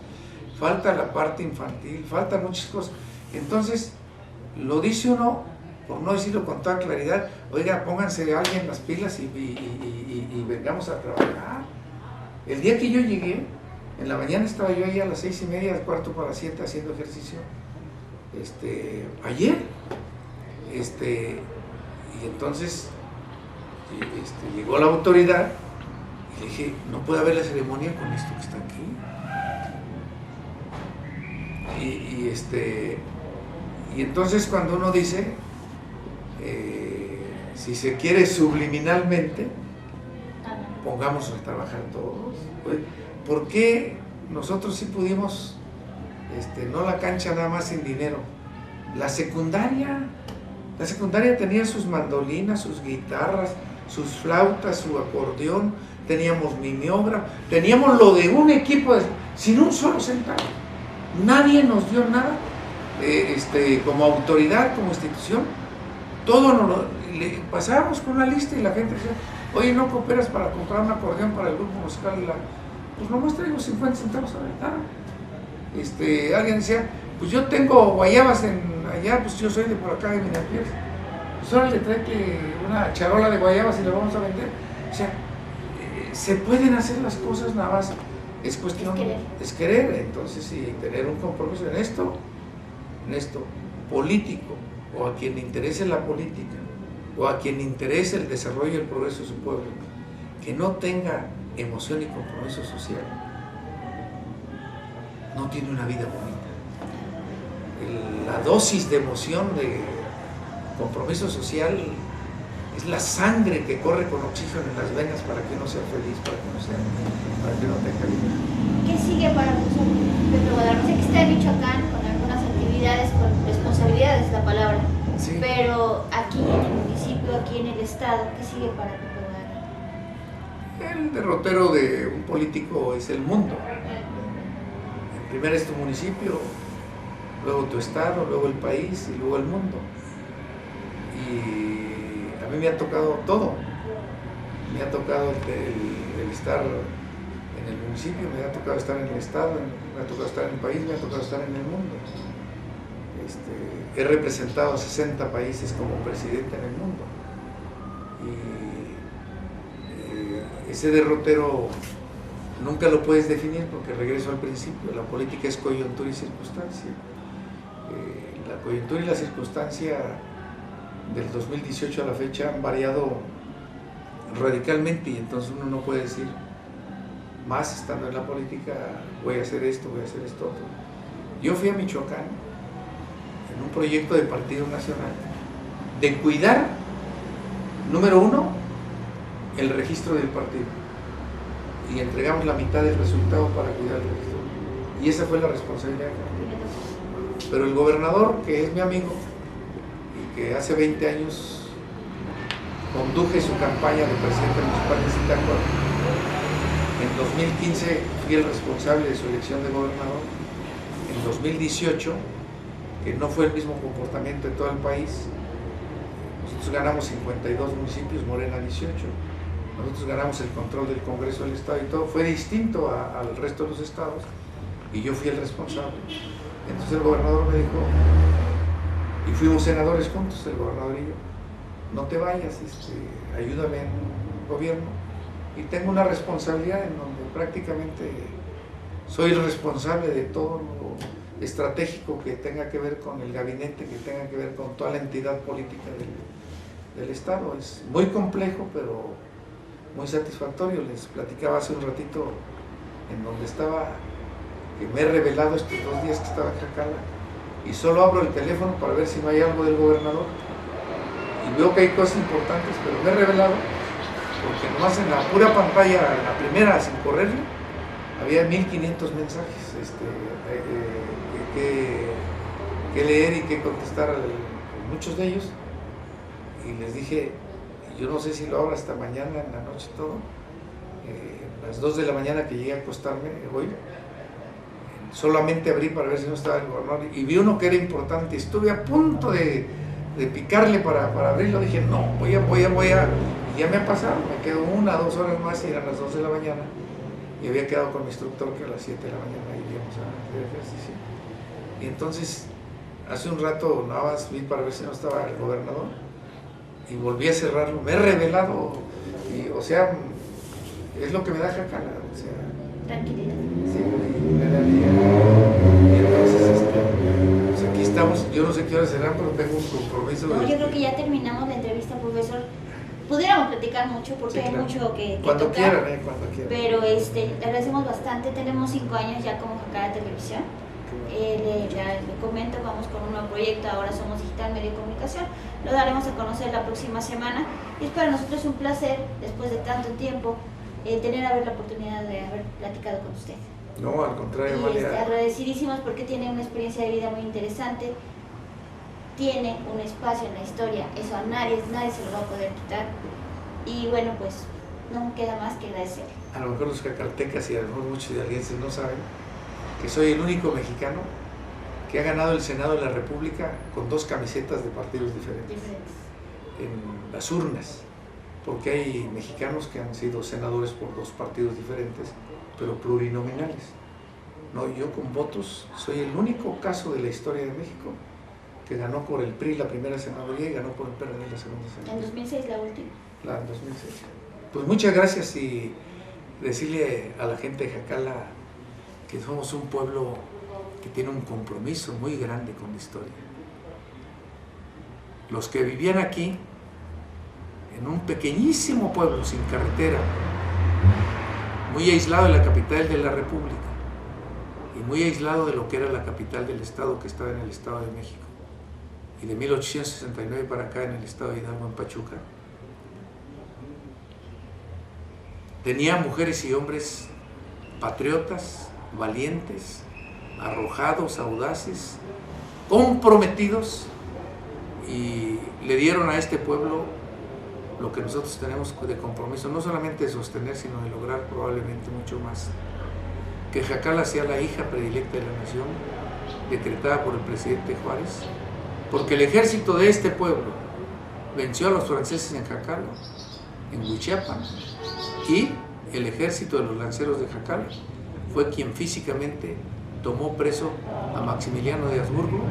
falta la parte infantil, faltan muchas cosas. Entonces, lo dice uno, por no decirlo con toda claridad, oiga, pónganse alguien las pilas y vengamos a trabajar. El día que yo llegué, en la mañana estaba yo ahí a las 6:30, 6:45 haciendo ejercicio, ayer, y entonces llegó la autoridad y le dije, no puede haber la ceremonia con esto que está aquí. Y entonces cuando uno dice, si se quiere subliminalmente, pongámonos a trabajar todos. ¿Por qué nosotros sí pudimos, no la cancha nada más sin dinero? La secundaria tenía sus mandolinas, sus guitarras, sus flautas, su acordeón, teníamos mimeógrafo, teníamos lo de un equipo sin un solo centavo. Nadie nos dio nada, como autoridad, como institución. Todo le pasábamos con una lista y la gente decía, oye, ¿no cooperas para comprar un acordeón para el grupo musical? Pues nomás traigo 50 centavos ahorita. Alguien decía, pues yo tengo guayabas allá, pues yo soy de por acá de Minapiés. Pues ahora le trae una charola de guayabas y la vamos a vender. O sea, se pueden hacer las cosas, nada más es cuestión, es querer. Entonces, sí, tener un compromiso en esto político, o a quien le interese la política, o a quien le interese el desarrollo y el progreso de su pueblo, que no tenga emoción y compromiso social, no tiene una vida bonita. La dosis de emoción, de compromiso social, es la sangre que corre con oxígeno en las venas para que uno sea feliz, para que uno tenga vida. ¿Qué sigue para nosotros, Pedro Guadarrama? Sé que está en Michoacán con algunas actividades, con responsabilidades, la palabra, sí. Pero aquí en el municipio, aquí en el estado, ¿qué sigue para Pedro Guadarrama? El derrotero de un político es el mundo. Primero es tu municipio, luego tu estado, luego el país y luego el mundo. Y a mí me ha tocado todo. me ha tocado el estar en el municipio, me ha tocado estar en el estado, me ha tocado estar en el país, me ha tocado estar en el mundo. He representado a 60 países como presidente en el mundo. Y ese derrotero nunca lo puedes definir porque regreso al principio, la política es coyuntura y circunstancia. La coyuntura y la circunstancia del 2018 a la fecha han variado radicalmente y entonces uno no puede decir más estando en la política, voy a hacer esto, voy a hacer esto otro. Yo fui a Michoacán en un proyecto de partido nacional de cuidar, número uno, el registro del partido, y entregamos la mitad del resultado para cuidar el registro, y esa fue la responsabilidad. Pero el gobernador, que es mi amigo y que hace 20 años conduje su campaña de presidente municipal de Zitácuaro, en 2015 fui el responsable de su elección de gobernador. En 2018, que no fue el mismo comportamiento en todo el país, nosotros ganamos 52 municipios, Morena 18, nosotros ganamos el control del Congreso del Estado y todo, fue distinto al resto de los estados y yo fui el responsable. Entonces el gobernador me dijo, y fuimos senadores juntos, el gobernador y yo, no te vayas, ayúdame en el gobierno. Y tengo una responsabilidad en donde prácticamente soy el responsable de todo lo estratégico que tenga que ver con el gabinete, que tenga que ver con toda la entidad política del Estado. Es muy complejo, pero muy satisfactorio. Les platicaba hace un ratito en donde estaba, que me he revelado estos 2 días que estaba en Jacala, y solo abro el teléfono para ver si no hay algo del gobernador, y veo que hay cosas importantes, pero me he revelado porque nomás en la pura pantalla, la primera, sin correrle, había 1500 mensajes que leer y que contestar a muchos de ellos, y les dije, yo no sé si lo abro hasta mañana en la noche todo, a las 2 de la mañana que llegué a acostarme hoy, solamente abrí para ver si no estaba el gobernador, y vi uno que era importante, estuve a punto de picarle para abrirlo, dije, no, voy a, y ya me ha pasado, me quedo 1 o 2 horas más y eran las 2 de la mañana, y había quedado con mi instructor que a las 7 de la mañana iríamos a hacer ejercicio. Y entonces, hace un rato nada más vi para ver si no estaba el gobernador, y volví a cerrarlo, me he revelado, y, o sea, es lo que me da Jacala, o sea, tranquilidad. Sí, me da y entonces, pues aquí estamos, yo no sé qué hora será, pero tengo un compromiso. No, yo creo que ya terminamos la entrevista, profesor. Pudiéramos platicar mucho porque sí, claro, hay mucho que cuando tocar, quieran, cuando quieran. Pero le agradecemos bastante. Tenemos 5 años ya como Jacala Televisión. Le comento, vamos con un nuevo proyecto, ahora somos Digital Medio de Comunicación. Lo daremos a conocer la próxima semana y es para nosotros un placer, después de tanto tiempo, tener la oportunidad de haber platicado con usted. No, al contrario, y agradecidísimos porque tiene una experiencia de vida muy interesante, tiene un espacio en la historia, eso a nadie se lo va a poder quitar, y bueno, pues no queda más que agradecerle. A lo mejor los jacaltecas y a lo mejor muchos hidalguenses no saben que soy el único mexicano que ha ganado el Senado de la República con 2 camisetas de partidos diferentes. En las urnas, porque hay mexicanos que han sido senadores por 2 partidos diferentes, pero plurinominales. No, yo con votos soy el único caso de la historia de México que ganó por el PRI la primera senaduría y ganó por el PRD la segunda senaduría. En 2006 la última. La en 2006. Pues muchas gracias y decirle a la gente de Jacala que somos un pueblo que tiene un compromiso muy grande con la historia. Los que vivían aquí, en un pequeñísimo pueblo sin carretera, muy aislado de la capital de la República y muy aislado de lo que era la capital del estado, que estaba en el Estado de México, y de 1869 para acá en el estado de Hidalgo, en Pachuca, tenía mujeres y hombres patriotas, valientes, arrojados, audaces, comprometidos, y le dieron a este pueblo lo que nosotros tenemos de compromiso, no solamente de sostener, sino de lograr probablemente mucho más. Que Jacala sea la hija predilecta de la nación, decretada por el presidente Juárez, porque el ejército de este pueblo venció a los franceses en Jacala, en Huichiapan, y el ejército de los lanceros de Jacala fue quien físicamente tomó preso a Maximiliano de Habsburgo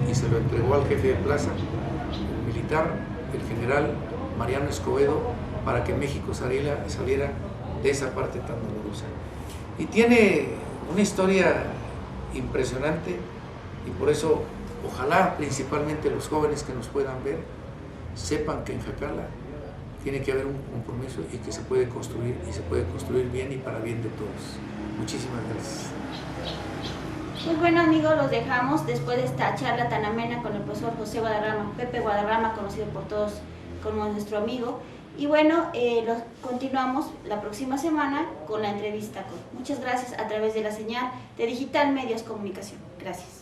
y se lo entregó al jefe de plaza, el militar, el general Mariano Escobedo, para que México saliera de esa parte tan dolorosa. Y tiene una historia impresionante, y por eso ojalá principalmente los jóvenes que nos puedan ver sepan que en Jacala tiene que haber un compromiso y que se puede construir, y se puede construir bien y para bien de todos. Muchísimas gracias. Pues bueno, amigos, los dejamos después de esta charla tan amena con el profesor José Guadarrama, Pepe Guadarrama, conocido por todos como nuestro amigo. Y bueno, continuamos la próxima semana con la entrevista. Muchas gracias a través de la señal de Digital Medios Comunicación. Gracias.